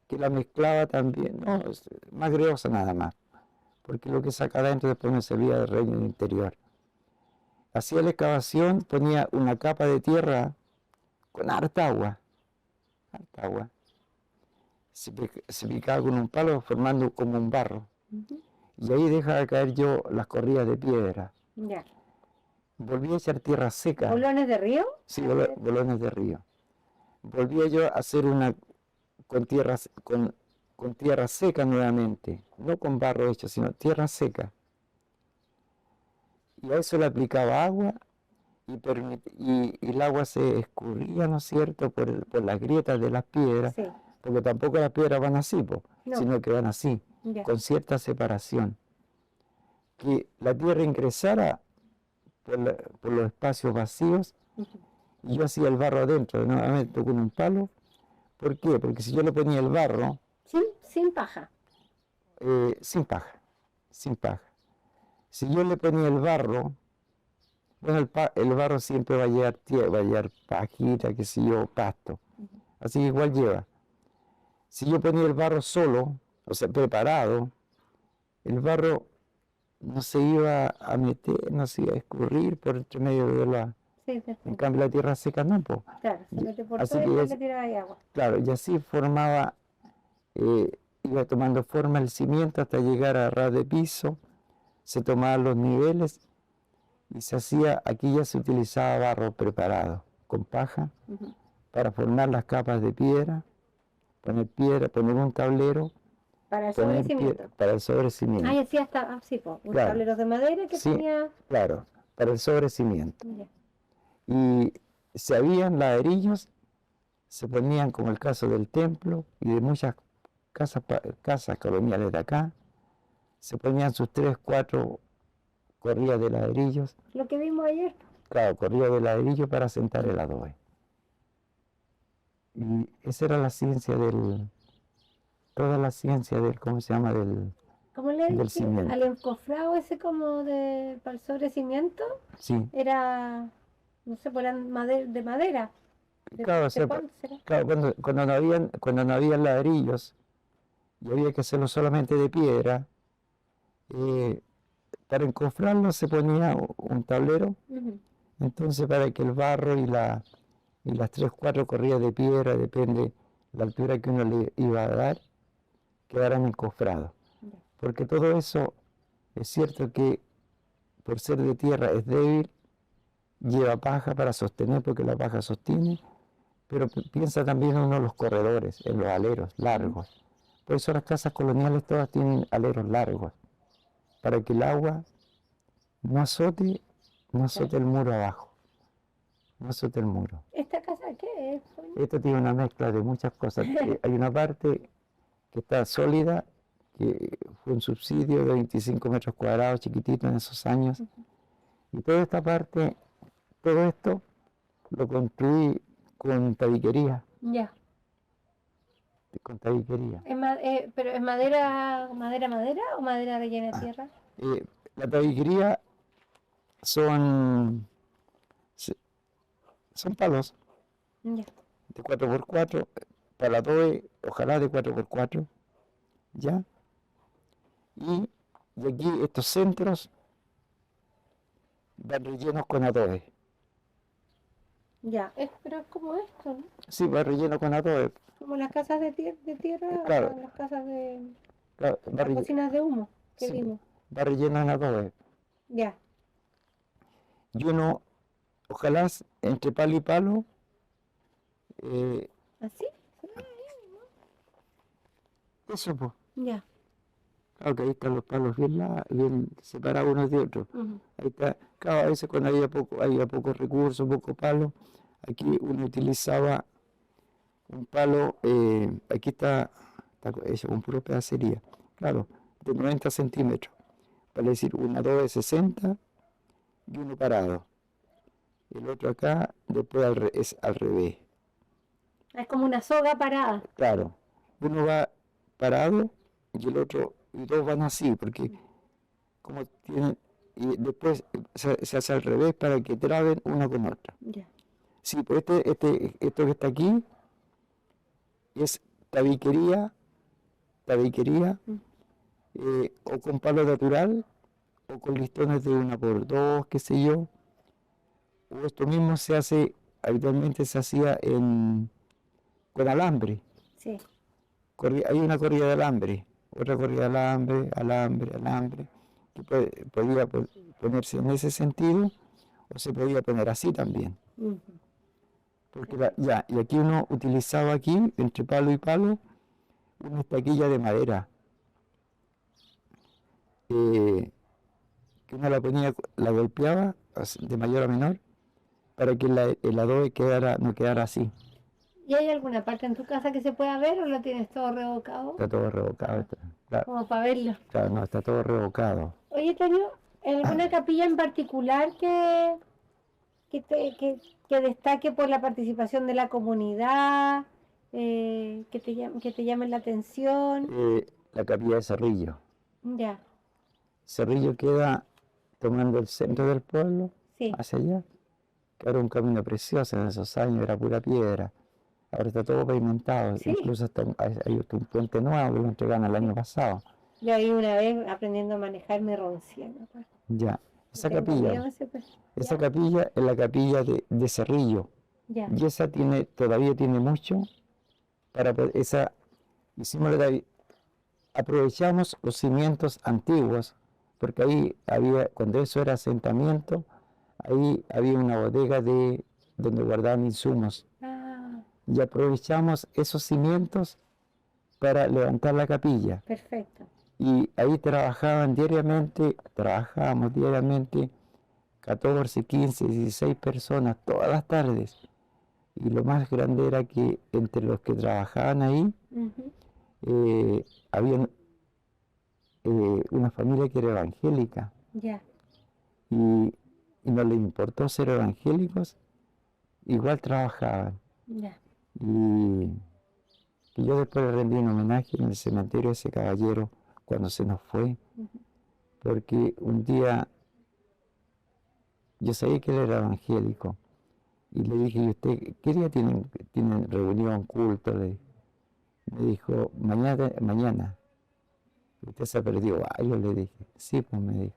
Speaker 1: que la mezclaba también, no, más greosa nada más, porque lo que sacaba adentro después me servía de reino interior. Hacía la excavación, ponía una capa de tierra con harta agua, harta agua. Se picaba con un palo formando como un barro.
Speaker 2: Ujú.
Speaker 1: Y ahí dejaba caer yo las corridas de piedra.
Speaker 2: Ya.
Speaker 1: Volví a echar tierra seca.
Speaker 2: ¿Bolones de río?
Speaker 1: Sí, bolones de río. Volví yo a hacer una con tierra seca nuevamente, no con barro hecho, sino tierra seca. Y a eso le aplicaba agua y el agua se escurría, ¿no es cierto?, por las grietas de las piedras,
Speaker 2: Sí.
Speaker 1: porque tampoco las piedras van así,
Speaker 2: No.
Speaker 1: sino que van así,
Speaker 2: Ya.
Speaker 1: con cierta separación. Que la tierra ingresara por los espacios vacíos,
Speaker 2: Ujú.
Speaker 1: y yo hacía el barro adentro, nuevamente con un palo. ¿Por qué? Porque si yo le ponía el barro,
Speaker 2: Sin paja.
Speaker 1: sin paja, sin paja. Si yo le ponía el barro, bueno, el barro siempre va a llevar pajita, qué sé yo, pasto.
Speaker 2: Ujú.
Speaker 1: Así que igual lleva. Si yo ponía el barro solo, o sea, preparado, el barro no se iba a meter, no se iba a escurrir por entre medio de la...
Speaker 2: Sí,
Speaker 1: En
Speaker 2: perfecto.
Speaker 1: cambio la tierra seca no, pues.
Speaker 2: Claro, se mete por
Speaker 1: Así
Speaker 2: todo y
Speaker 1: que
Speaker 2: después le tiraba ahí agua.
Speaker 1: claro, y así formaba, iba tomando forma el cimiento hasta llegar a ras de piso, se tomaban los niveles y se hacía, aquí ya se utilizaba barro preparado con paja
Speaker 2: Ujú.
Speaker 1: para formar las capas de piedra, poner un tablero,
Speaker 2: Para el
Speaker 1: poner
Speaker 2: sobrecimiento.
Speaker 1: para el sobrecimiento.
Speaker 2: Ah, y así hasta, sí, pues, un
Speaker 1: Claro.
Speaker 2: tablero de madera que
Speaker 1: Sí.
Speaker 2: tenía.
Speaker 1: Claro, para el sobrecimiento.
Speaker 2: Ya.
Speaker 1: Y se habían ladrillos, se ponían como el caso del templo y de muchas casas coloniales de acá, se ponían sus 3, 4 corridas de ladrillos,
Speaker 2: Lo que vimos ayer.
Speaker 1: claro, corridas de ladrillo para sentar el adobe. Y esa era la ciencia toda la ciencia del, ¿cómo se llama?
Speaker 2: ¿Cómo le
Speaker 1: Del
Speaker 2: dije?
Speaker 1: cimiento.
Speaker 2: Al encofrado ese como para el sobrecimiento,
Speaker 1: Sí,
Speaker 2: era, no sé, pues eran de madera.
Speaker 1: claro, o
Speaker 2: ¿De
Speaker 1: sea,
Speaker 2: cuándo será?
Speaker 1: claro, cuando no habían ladrillos y había que hacerlo solamente de piedra, para encofrarlo se ponía un tablero,
Speaker 2: Ujú.
Speaker 1: entonces para que el barro y las 3, 4 corridas de piedra, depende la altura que uno le iba a dar, quedaran encofrados.
Speaker 2: Ya.
Speaker 1: Porque todo eso es cierto que por ser de tierra es débil, lleva paja para sostener porque la paja sostiene, pero piensa también uno en los corredores, en los aleros largos. Por eso las casas coloniales todas tienen aleros largos, para que el agua no azote el muro abajo, no azote el muro.
Speaker 2: ¿Esta casa qué es, Toño?
Speaker 1: Esto tiene una mezcla de muchas cosas. Hay una parte que está sólida, que fue un subsidio de 25 metros cuadrados, chiquitito en esos años,
Speaker 2: Ujú.
Speaker 1: y toda esta parte, todo esto lo construí con tabiquería,
Speaker 2: Ya.
Speaker 1: con tabiquería.
Speaker 2: ¿Pero es madera o madera rellena de tierra?
Speaker 1: La tabiquería son Son palos
Speaker 2: Ya.
Speaker 1: de 4x4, para la adobe, ojalá de 4x4, ¿ya? Y aquí estos centros van rellenos con adobe.
Speaker 2: Ya. Pero es como esto, ¿no?
Speaker 1: Sí, va relleno con adobe.
Speaker 2: Como las casas de tierra, o
Speaker 1: Claro.
Speaker 2: sea, las casas de
Speaker 1: Claro,
Speaker 2: las cocinas de humo que
Speaker 1: sí,
Speaker 2: vimos.
Speaker 1: va relleno en adobe.
Speaker 2: Ya.
Speaker 1: Y uno, ojalá entre palo y palo, eh,
Speaker 2: ¿Así?
Speaker 1: eso pues.
Speaker 2: Ya.
Speaker 1: Claro que ahí están los palos bien separados unos de otros.
Speaker 2: Ujú.
Speaker 1: Ahí está, claro, a veces cuando había pocos recursos, poco palo, aquí uno utilizaba un palo, aquí está hecho con pura pedacería, claro, de 90 centímetros, para decir un adobe de 60 y uno parado. El otro acá, después es al revés.
Speaker 2: Es como una soga parada.
Speaker 1: Claro, uno va parado y el otro, y dos van así, porque como tienen, y después se hace al revés para que traben una con otra.
Speaker 2: Ya.
Speaker 1: Sí, pues esto que está aquí es tabiquería,
Speaker 2: Mm.
Speaker 1: o con palo natural, o con listones de 1x2, qué sé yo. O esto mismo se hace, habitualmente se hacía con alambre.
Speaker 2: Sí.
Speaker 1: Hay una corrida de alambre, otra corrida de alambre, que podía ponerse en ese sentido, o se podía poner así también.
Speaker 2: Ujú.
Speaker 1: Porque y aquí uno utilizaba aquí, entre palo y palo, una estaquilla de madera, que uno la golpeaba de mayor a menor, para que el adobe no quedara así.
Speaker 2: ¿Y hay alguna parte en tu casa que se pueda ver o lo tienes todo revocado?
Speaker 1: Está todo revocado. Claro,
Speaker 2: Como para verlo.
Speaker 1: claro, no, está todo revocado.
Speaker 2: Oye, Toño, ¿alguna capilla en particular que, te- que, que destaque por la participación de la comunidad, que te llame la atención?
Speaker 1: La capilla de Cerrillo.
Speaker 2: Ya,
Speaker 1: Cerrillo queda tomando el centro del pueblo,
Speaker 2: sí,
Speaker 1: hacia allá, que era un camino precioso en esos años, era pura piedra. Ahora está todo pavimentado,
Speaker 2: sí.
Speaker 1: incluso hay un puente nuevo que lo entregaron el año pasado.
Speaker 2: Yo ahí una vez aprendiendo a manejar me roncé, me acuerdo.
Speaker 1: Ya, esa
Speaker 2: Tengo miedo
Speaker 1: capilla,
Speaker 2: a ese pe-
Speaker 1: esa
Speaker 2: Ya,
Speaker 1: capilla es la capilla de Cerrillo.
Speaker 2: ya,
Speaker 1: Y esa todavía tiene mucho para hicimos aprovechamos los cimientos antiguos, porque ahí cuando eso era asentamiento, ahí había una bodega donde guardaban insumos.
Speaker 2: ah,
Speaker 1: Y aprovechamos esos cimientos para levantar la capilla.
Speaker 2: perfecto.
Speaker 1: Y ahí trabajábamos diariamente 14, 15, 16 personas todas las tardes. Y lo más grande era que entre los que trabajaban ahí,
Speaker 2: Ujú.
Speaker 1: había una familia que era evangélica.
Speaker 2: Ya,
Speaker 1: Y no les importó ser evangélicos, igual trabajaban.
Speaker 2: ya,
Speaker 1: Y yo después le rendí un homenaje en el cementerio a ese caballero cuando se nos fue,
Speaker 2: ujú.
Speaker 1: porque un día yo sabía que él era evangélico y le dije, ¿y usted qué día tienen reunión, culto? Me dijo, mañana. Usted se perdió. Yo le dije, sí, pues me dijo.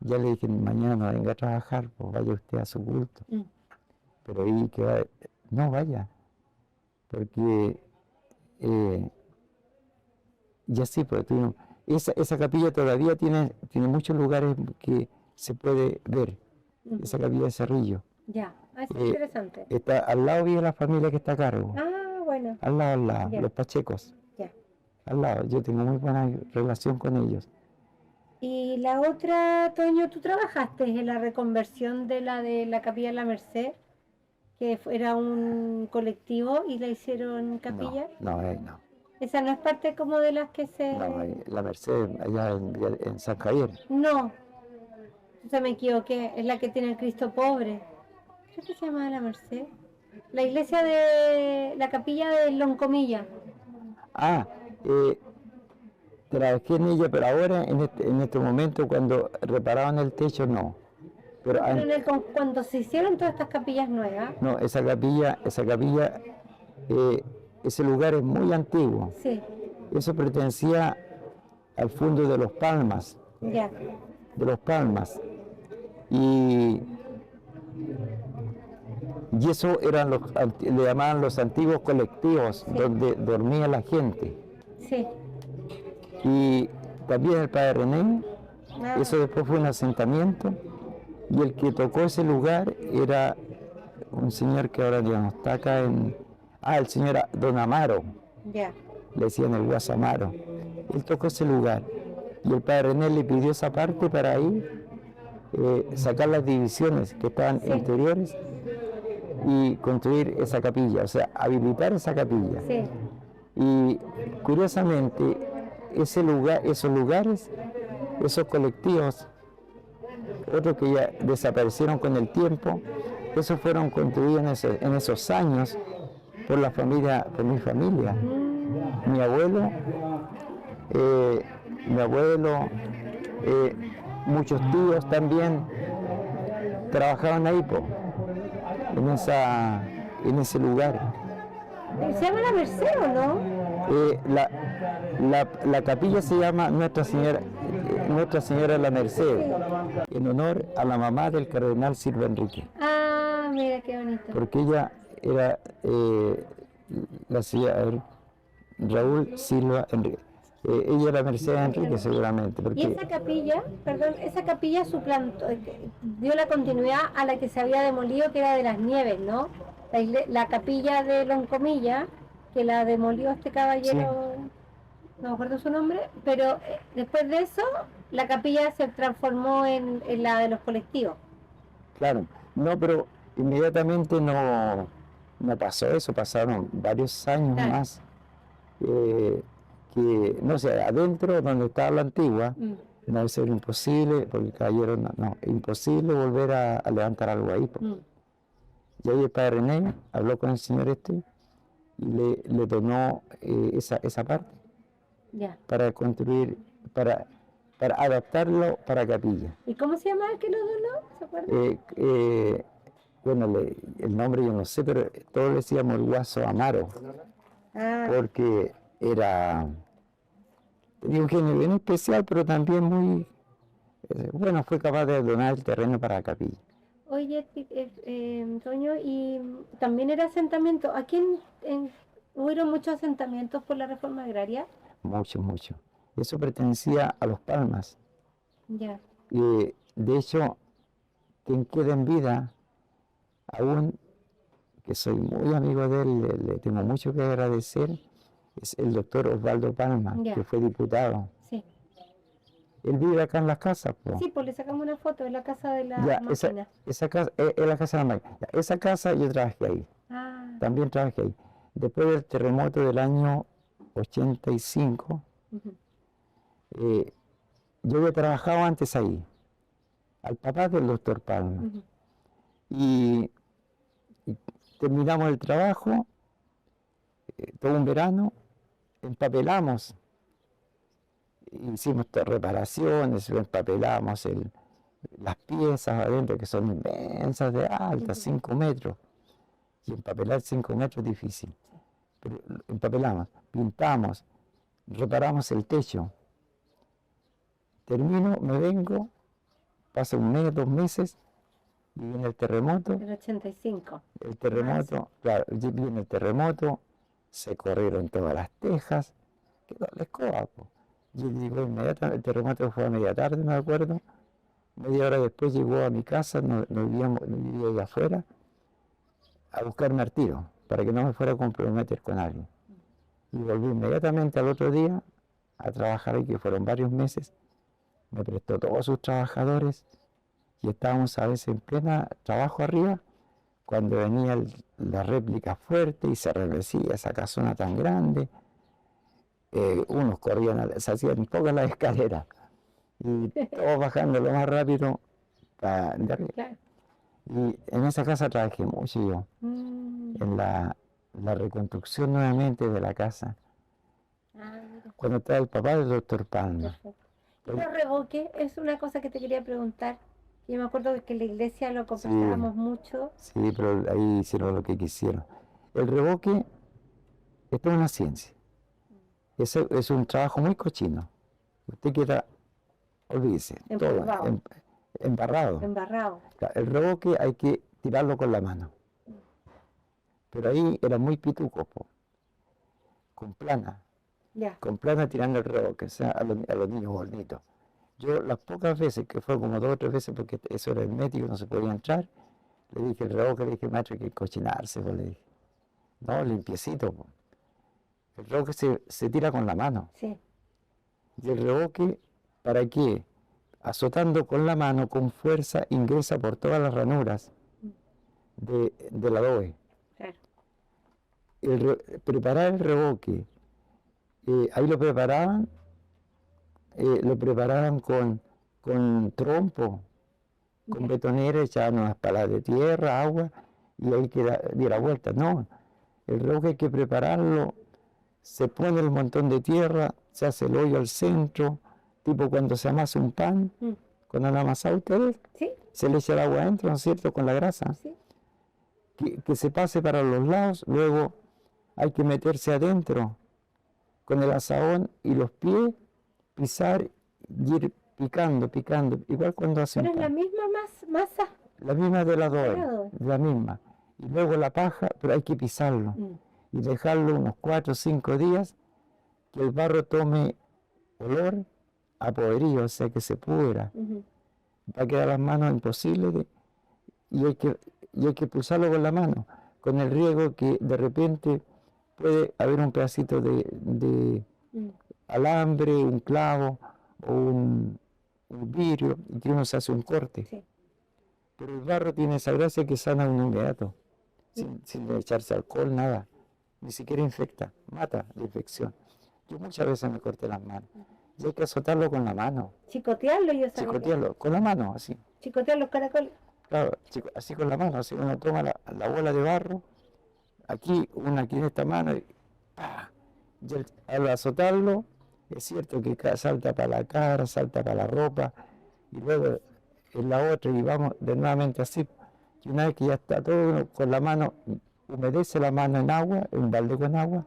Speaker 1: Ya le dije, mañana no venga a trabajar, pues vaya usted a su culto.
Speaker 2: Mm.
Speaker 1: Pero ahí no vaya, porque ya sí, pues esa capilla todavía tiene muchos lugares que se puede ver,
Speaker 2: Ujú.
Speaker 1: esa capilla de Cerrillo.
Speaker 2: Ya, es
Speaker 1: Eh,
Speaker 2: interesante.
Speaker 1: Está al lado vive la familia que está a cargo,
Speaker 2: Ah, bueno,
Speaker 1: al lado,
Speaker 2: ya,
Speaker 1: los Pachecos,
Speaker 2: ya.
Speaker 1: al lado, yo tengo muy buena relación con ellos.
Speaker 2: Y la otra, Toño, ¿tú trabajaste en la reconversión de la Capilla de la Merced? Que era un colectivo y la hicieron capilla.
Speaker 1: No.
Speaker 2: Esa no es parte como de las que se...
Speaker 1: No, la Merced, allá en San Javier.
Speaker 2: No, o sea, me equivoqué, es la que tiene el Cristo pobre. Creo que se llama la Merced. La iglesia de la capilla de Loncomilla.
Speaker 1: Ah, trabajé en ella, pero ahora, en este momento, cuando reparaban el techo, no. Pero
Speaker 2: Pero cuando se hicieron todas estas capillas nuevas,
Speaker 1: no, esa capilla, ese lugar es muy antiguo.
Speaker 2: sí,
Speaker 1: Eso pertenecía al fondo de los Palmas,
Speaker 2: ya,
Speaker 1: Y, y eso eran le llamaban los antiguos colectivos,
Speaker 2: Sí.
Speaker 1: donde dormía la gente.
Speaker 2: sí.
Speaker 1: Y también el padre René,
Speaker 2: Ah,
Speaker 1: eso después fue un asentamiento, y el que tocó ese lugar era un señor que ahora ya no está acá el señor Don Amaro,
Speaker 2: ya,
Speaker 1: le decían el Guaso Amaro. Él tocó ese lugar, y el padre René le pidió esa parte para ir, sacar las divisiones que estaban
Speaker 2: Sí.
Speaker 1: interiores y construir esa capilla, o sea, habilitar esa capilla.
Speaker 2: sí,
Speaker 1: Y curiosamente, esos lugares, esos colectivos, otros que ya desaparecieron con el tiempo, esos fueron construidos en esos años por mi familia. Mi abuelo, mi abuelo, muchos tíos también trabajaban ahí, en ese lugar.
Speaker 2: ¿Se llama la Merced o no?
Speaker 1: La capilla se llama Nuestra Señora de la Merced, en honor a la mamá del cardenal Silva Enrique,
Speaker 2: Ah, mira qué bonito.
Speaker 1: porque ella era la señora Raúl Silva Enrique. Ella era Mercedes Enrique seguramente,
Speaker 2: Y
Speaker 1: porque
Speaker 2: esa capilla, perdón, esa capilla suplantó, dio la continuidad a la que se había demolido, que era de las Nieves, ¿no? La capilla de Loncomilla, que la demolió este caballero, no me acuerdo su nombre, pero después de eso, la capilla se transformó en la de los colectivos.
Speaker 1: claro, no, pero inmediatamente no pasó eso, pasaron varios años
Speaker 2: Claro.
Speaker 1: más. Que, no sé, adentro donde estaba la antigua,
Speaker 2: Mm,
Speaker 1: no debe ser imposible, porque cayeron, imposible volver a levantar algo ahí.
Speaker 2: mm,
Speaker 1: Y ahí el padre René habló con el señor y le donó esa parte
Speaker 2: ya.
Speaker 1: para construir, para adaptarlo para capilla.
Speaker 2: ¿Y cómo se llama el que lo donó? ¿Se acuerda?
Speaker 1: Bueno, el nombre yo no sé, pero todos le decíamos el Guaso Amaro,
Speaker 2: Ah,
Speaker 1: porque tenía un genio bien especial, pero también muy, bueno, fue capaz de donar el terreno para la capilla.
Speaker 2: oye, Toño, y también era asentamiento. Aquí hubieron muchos asentamientos por la reforma agraria.
Speaker 1: Mucho, mucho. Eso pertenecía a los Palmas.
Speaker 2: Ya,
Speaker 1: Y de hecho, quien queda en vida, aún que soy muy amigo de él, le tengo mucho que agradecer, es el doctor Osvaldo Palma,
Speaker 2: Ya.
Speaker 1: que fue diputado.
Speaker 2: sí.
Speaker 1: Él vive acá en las casas, po.
Speaker 2: Sí, pues le sacamos una foto de la casa de la
Speaker 1: Ya,
Speaker 2: máquina.
Speaker 1: esa casa es la casa de la máquina. Ya, esa casa yo trabajé ahí,
Speaker 2: Ah,
Speaker 1: también trabajé ahí. Después del terremoto del año 85,
Speaker 2: ujú,
Speaker 1: yo había trabajado antes ahí, al papá del doctor Palma.
Speaker 2: ujú.
Speaker 1: Y terminamos el trabajo, todo un verano, empapelamos, hicimos reparaciones, empapelamos las piezas adentro que son inmensas de altas, 5 metros. Y empapelar 5 metros es difícil. Pero empapelamos, pintamos, reparamos el techo. Termino, me vengo, pasa un mes, 2 meses, y viene el terremoto.
Speaker 2: El 85.
Speaker 1: El terremoto, claro, viene el terremoto, se corrieron todas las tejas, quedó la escoba, po. Yo digo, inmediatamente, el terremoto fue a media tarde, me acuerdo, media hora después llegó a mi casa, no vivía ahí afuera, a buscarme al tiro, para que no me fuera a comprometer con alguien. Y volví inmediatamente al otro día a trabajar ahí, que fueron varios meses, me prestó todos sus trabajadores, y estábamos a veces en plena trabajo arriba, cuando venía la réplica fuerte y se revesía esa casona tan grande, unos corrían, se hacían todas las escaleras, y todos bajando lo más rápido de arriba.
Speaker 2: Claro.
Speaker 1: Y en esa casa trabajé mucho yo, en la reconstrucción nuevamente de la casa,
Speaker 2: Ah, mira,
Speaker 1: cuando estaba el papá del doctor Palma.
Speaker 2: perfecto. Y los revoques, es una cosa que te quería preguntar. Yo me acuerdo que en la iglesia lo conversábamos mucho.
Speaker 1: Sí, pero ahí hicieron lo que quisieron. El revoque, esto es una ciencia. Es un trabajo muy cochino. Usted queda, olvídese, todo,
Speaker 2: Empolvado.
Speaker 1: embarrado.
Speaker 2: Embarrado.
Speaker 1: Claro, el revoque hay que tirarlo con la mano. Pero ahí era muy pituco, po, con plana.
Speaker 2: Ya.
Speaker 1: Con plana tirando el revoque, o sea, a los niños gorditos. Yo las pocas veces, que fue como 2 o 3 veces, porque eso era hermético, no se podía entrar, le dije el revoque, le dije, maestro, hay que cochinarse, pues, le dije. No, limpiecito, po. El revoque se tira con la mano.
Speaker 2: Sí.
Speaker 1: Y el revoque, ¿para qué? Azotando con la mano, con fuerza, ingresa por todas las ranuras del adobe.
Speaker 2: Claro.
Speaker 1: Preparar el revoque, ahí lo preparaban con trompo, con
Speaker 2: Ya.
Speaker 1: betonera, echaban unas palas de tierra, agua, y ahí que diera vuelta. No, el revoque hay que prepararlo, se pone el montón de tierra, se hace el hoyo al centro, tipo cuando se amasa un pan,
Speaker 2: Mm.
Speaker 1: cuando lo amasa ustedes,
Speaker 2: Sí,
Speaker 1: se le echa el agua adentro, ¿no es cierto?, con la grasa,
Speaker 2: sí.
Speaker 1: que se pase para los lados, luego hay que meterse adentro con el asadón y los pies, pisar y ir picando, igual cuando hace
Speaker 2: Pero
Speaker 1: un
Speaker 2: es la
Speaker 1: pan.
Speaker 2: misma masa.
Speaker 1: La misma de la
Speaker 2: Del
Speaker 1: doble,
Speaker 2: adobe.
Speaker 1: la misma. Y luego la paja, pero hay que pisarlo
Speaker 2: Mm.
Speaker 1: y dejarlo unos 4 o 5 días, que el barro tome olor a podrido, o sea, que se pudra.
Speaker 2: Ujú.
Speaker 1: Va a quedar las manos imposibles y hay que pulsarlo con la mano, con el riesgo que de repente puede haber un pedacito de
Speaker 2: Mm.
Speaker 1: alambre, un clavo o un vidrio y que uno se hace un corte.
Speaker 2: Sí.
Speaker 1: Pero el barro tiene esa gracia que sana de inmediato, sin echarse alcohol, nada, ni siquiera infecta, mata la infección. Yo muchas veces me corté las manos y hay que azotarlo con la mano,
Speaker 2: Chicotearlo, yo sabía.
Speaker 1: chicotearlo con la mano, así.
Speaker 2: Chicotear los caracoles.
Speaker 1: Claro, así con la mano, así uno toma la bola de barro, aquí, una aquí en esta mano, y ¡pah! Y al azotarlo, es cierto que salta para la cara, salta para la ropa, y luego en la otra, y vamos de nuevamente así. Y una vez que ya está todo, uno con la mano, humedece la mano en agua, en un balde con agua,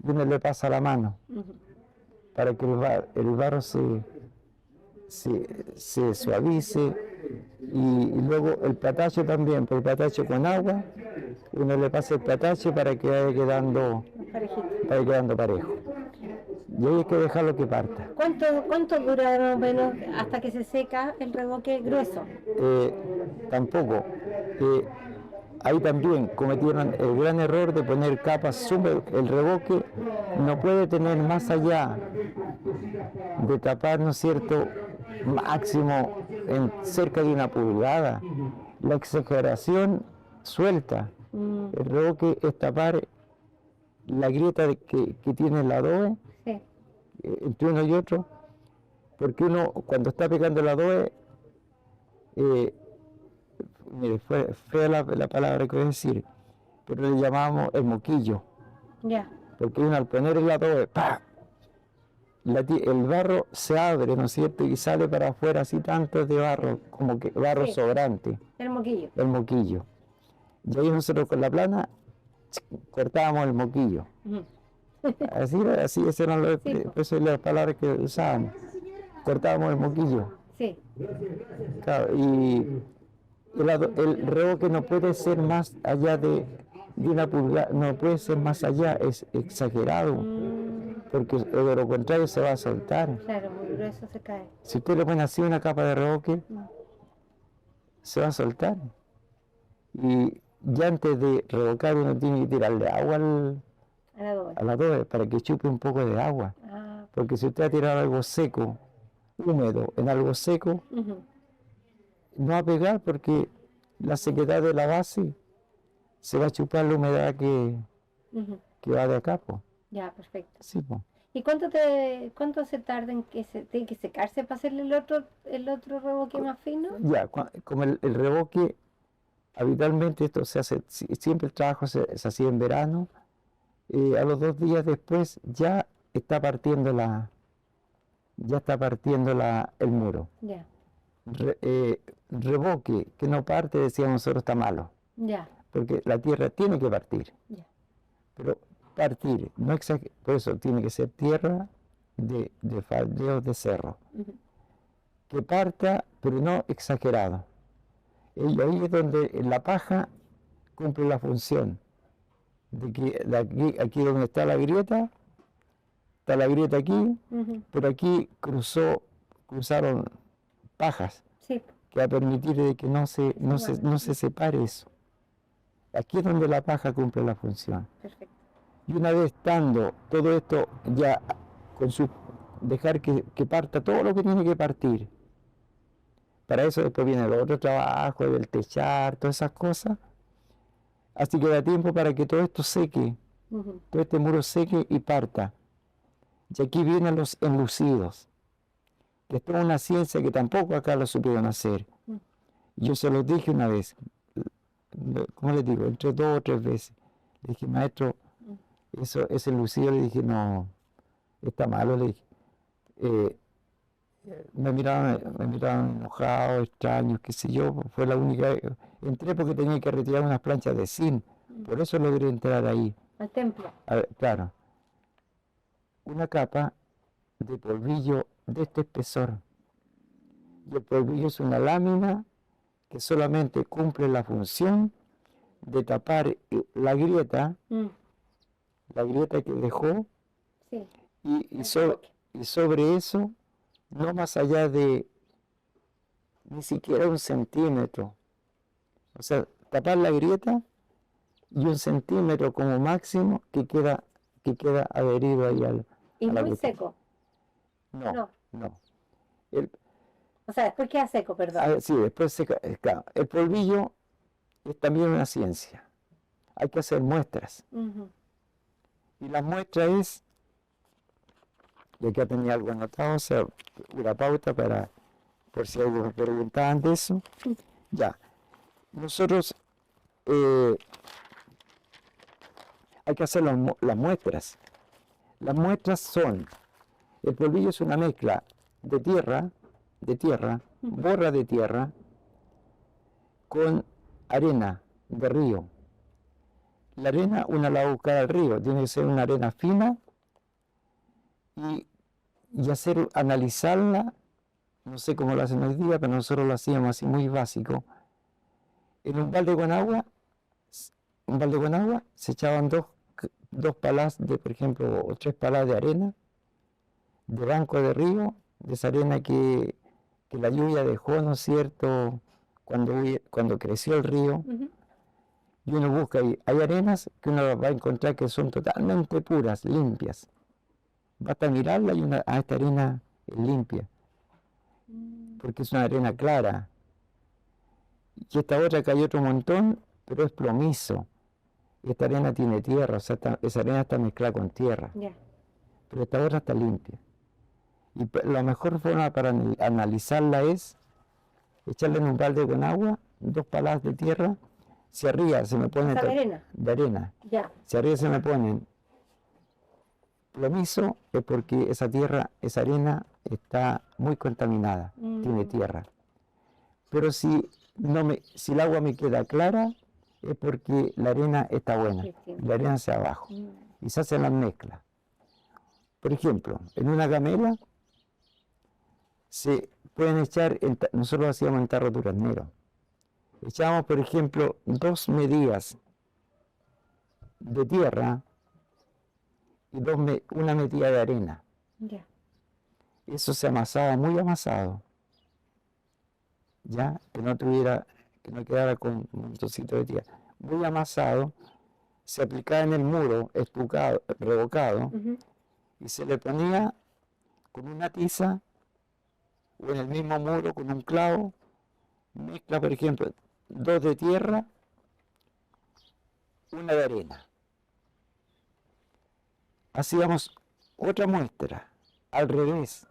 Speaker 1: y uno le pasa la mano,
Speaker 2: Ujú.
Speaker 1: para que el barro se suavice, y luego el platacho también, por el platacho con agua, uno le pasa el platacho para que vaya quedando,
Speaker 2: Los parejitos.
Speaker 1: parejo. Y ahí hay que dejarlo que parta.
Speaker 2: ¿Cuánto dura más o menos hasta que se seca el revoque grueso?
Speaker 1: Tampoco. Ahí también cometieron el gran error de poner capas súper. El revoque no puede tener más allá de tapar, ¿no es cierto?, máximo en cerca de 1 pulgada. La exageración suelta.
Speaker 2: Mm.
Speaker 1: El revoque es tapar la grieta que tiene el adobe
Speaker 2: Sí.
Speaker 1: entre uno y otro, porque uno cuando está pegando el adobe, mire, fue la palabra que voy a decir, pero le llamamos el moquillo,
Speaker 2: Ya.
Speaker 1: porque uno al poner el adobe, ¡pah!, el barro se abre, ¿no es cierto?, y sale para afuera así tanto de barro, como que barro
Speaker 2: Sí.
Speaker 1: sobrante,
Speaker 2: El moquillo.
Speaker 1: el moquillo. Y ahí nosotros con la plana cortábamos el moquillo.
Speaker 2: Ujú.
Speaker 1: Así esas eran
Speaker 2: Sí, po.
Speaker 1: esas son las palabras que usábamos. Cortábamos el moquillo.
Speaker 2: Sí.
Speaker 1: Claro, y el revoque no puede ser más allá de 1 pulgada, no puede ser más allá, es exagerado,
Speaker 2: Mm.
Speaker 1: porque de lo contrario se va a soltar.
Speaker 2: Claro, muy grueso se cae.
Speaker 1: Si usted le pone así una capa de revoque,
Speaker 2: Mm.
Speaker 1: se va a soltar. Y ya antes de revocar uno tiene que tirarle agua
Speaker 2: Al adobe.
Speaker 1: al adobe para que chupe un poco de agua.
Speaker 2: Ah.
Speaker 1: Porque si usted ha tirado algo seco, húmedo, en algo seco,
Speaker 2: Ujú.
Speaker 1: no va a pegar porque la sequedad de la base se va a chupar la humedad
Speaker 2: Ujú.
Speaker 1: que va de acá, po.
Speaker 2: Ya, perfecto.
Speaker 1: Sí, po.
Speaker 2: ¿Y cuánto se tarda en que tiene que secarse para hacerle el otro revoque más fino?
Speaker 1: Ya, como el revoque, habitualmente esto se hace, siempre el trabajo se hacía en verano, a los 2 días después ya está partiendo el muro.
Speaker 2: Ya.
Speaker 1: revoque, que no parte, decíamos nosotros, está malo.
Speaker 2: Ya,
Speaker 1: Porque la tierra tiene que partir.
Speaker 2: ya.
Speaker 1: Pero partir, no por eso tiene que ser tierra de faldeos de cerro.
Speaker 2: Ujú.
Speaker 1: Que parta, pero no exagerado. Y ahí es donde la paja cumple la función. Aquí donde está la grieta aquí,
Speaker 2: Ujú.
Speaker 1: pero aquí cruzaron pajas
Speaker 2: Sí,
Speaker 1: que va a permitir de que no se separe eso. Aquí es donde la paja cumple la función.
Speaker 2: perfecto.
Speaker 1: Y una vez estando todo esto ya dejar que parta todo lo que tiene que partir. Para eso después viene el otro trabajo, el techar, todas esas cosas. Así que da tiempo para que todo esto seque,
Speaker 2: Ujú.
Speaker 1: todo este muro seque y parta. Y aquí vienen los enlucidos, que es toda una ciencia que tampoco acá lo supieron hacer.
Speaker 2: Mm.
Speaker 1: Yo se los dije una vez, ¿cómo les digo? Entre 2 o 3 veces. Le dije, maestro, ese lucido, le dije, no, está malo, le dije. Me miraban enojados, extraños, qué sé yo. Fue la única. Entré porque tenía que retirar unas planchas de zinc. Por eso logré entrar ahí.
Speaker 2: Al templo.
Speaker 1: A ver, claro. Una capa de polvillo de este espesor. Y el polvillo es una lámina que solamente cumple la función de tapar la grieta que dejó,
Speaker 2: Sí.
Speaker 1: y sobre eso, no más allá de ni siquiera 1 centímetro. O sea, tapar la grieta y 1 centímetro como máximo que queda adherido ahí
Speaker 2: Y
Speaker 1: a la
Speaker 2: muy
Speaker 1: grieta.
Speaker 2: seco.
Speaker 1: No.
Speaker 2: O sea, después queda seco, perdón.
Speaker 1: Sí, después claro, el polvillo es también una ciencia. Hay que hacer muestras.
Speaker 2: Ujú.
Speaker 1: Y la muestra es, y acá tenía algo anotado, o sea, una pauta por si alguien me preguntaban de eso. Ya, nosotros hay que hacer las muestras. Las muestras son, el polvillo es una mezcla de tierra, borra de tierra, con arena de río. La arena una la va a buscar al río, tiene que ser una arena fina y analizarla, no sé cómo lo hacen hoy día, pero nosotros lo hacíamos así muy básico. En un balde con agua se echaban dos palas por ejemplo, o 3 palas de arena, de banco de río, de esa arena que la lluvia dejó, ¿no es cierto?, cuando creció el río.
Speaker 2: Ujú.
Speaker 1: Y uno busca ahí, hay arenas que uno va a encontrar que son totalmente puras, limpias. Basta mirarla y esta arena es limpia, porque es una arena clara. Y esta otra que hay otro montón, pero es plomizo. Esta arena tiene tierra, o sea, esa arena está mezclada con tierra,
Speaker 2: Ya.
Speaker 1: pero esta otra está limpia. Y la mejor forma para analizarla es echarle en un balde con agua, 2 palas de tierra. Si arriba se me pone de arena,
Speaker 2: Ya.
Speaker 1: si arriba se me ponen plomizo, es porque esa arena está muy contaminada, tiene tierra. Pero si el agua me queda clara, es porque la arena está buena, la arena hacia abajo, y se hacen las mezclas. Por ejemplo, en una gamela se pueden echar, nosotros lo hacíamos en tarro duraznero, echábamos, por ejemplo, 2 medidas de tierra y una medida de arena.
Speaker 2: Ya.
Speaker 1: Eso se amasaba muy amasado, ya, que no quedara con un montoncito de tierra. Muy amasado, se aplicaba en el muro, estucado, revocado, y se le ponía con una tiza o en el mismo muro con un clavo, mezcla, por ejemplo, 2 de tierra, 1 de arena. Hacíamos otra muestra, al revés.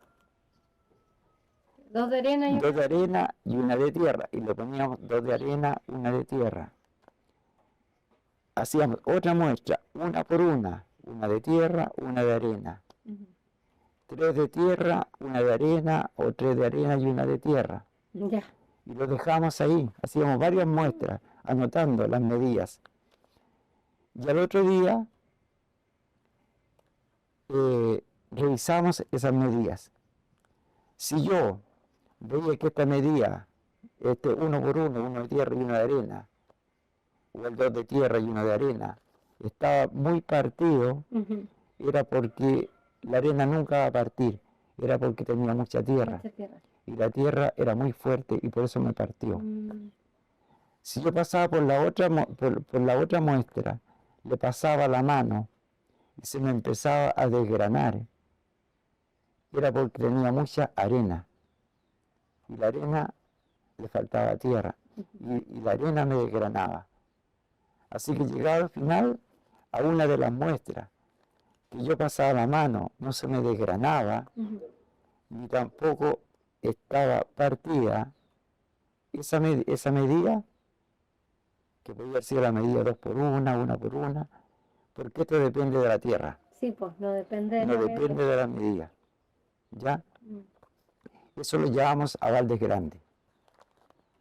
Speaker 2: 2 de arena y
Speaker 1: 2 de arena y 1 de tierra. Y le poníamos 2 de arena, 1 de tierra. Hacíamos otra muestra, 1 por 1. 1 de tierra, 1 de arena. 3 de tierra, 1 de arena, o 3 de arena y 1 de tierra.
Speaker 2: Ya.
Speaker 1: y lo dejamos ahí. Hacíamos varias muestras, anotando las medidas. Y al otro día revisamos esas medidas. Si yo veía que esta medida, uno por uno de tierra y uno de arena, o el dos de tierra y uno de arena, estaba muy partido,
Speaker 2: Ujú.
Speaker 1: era porque la arena nunca va a partir, era porque tenía mucha tierra.
Speaker 2: Mucha tierra.
Speaker 1: Y la tierra era muy fuerte y por eso me partió.
Speaker 2: Mm,
Speaker 1: Si yo pasaba por la otra muestra, le pasaba la mano y se me empezaba a desgranar, era porque tenía mucha arena. Y la arena le faltaba tierra. Y la arena me desgranaba. Así que llegaba al final a una de las muestras, que yo pasaba la mano, no se me desgranaba,
Speaker 2: ujú.
Speaker 1: ni tampoco estaba partida. Esa medida, que podía ser la medida 2 por 1 por 1, porque esto depende de la tierra,
Speaker 2: Sí, pues no depende de
Speaker 1: no
Speaker 2: la
Speaker 1: depende de la medida. ¿Ya?
Speaker 2: Mm.
Speaker 1: Eso lo llamamos a balde grande.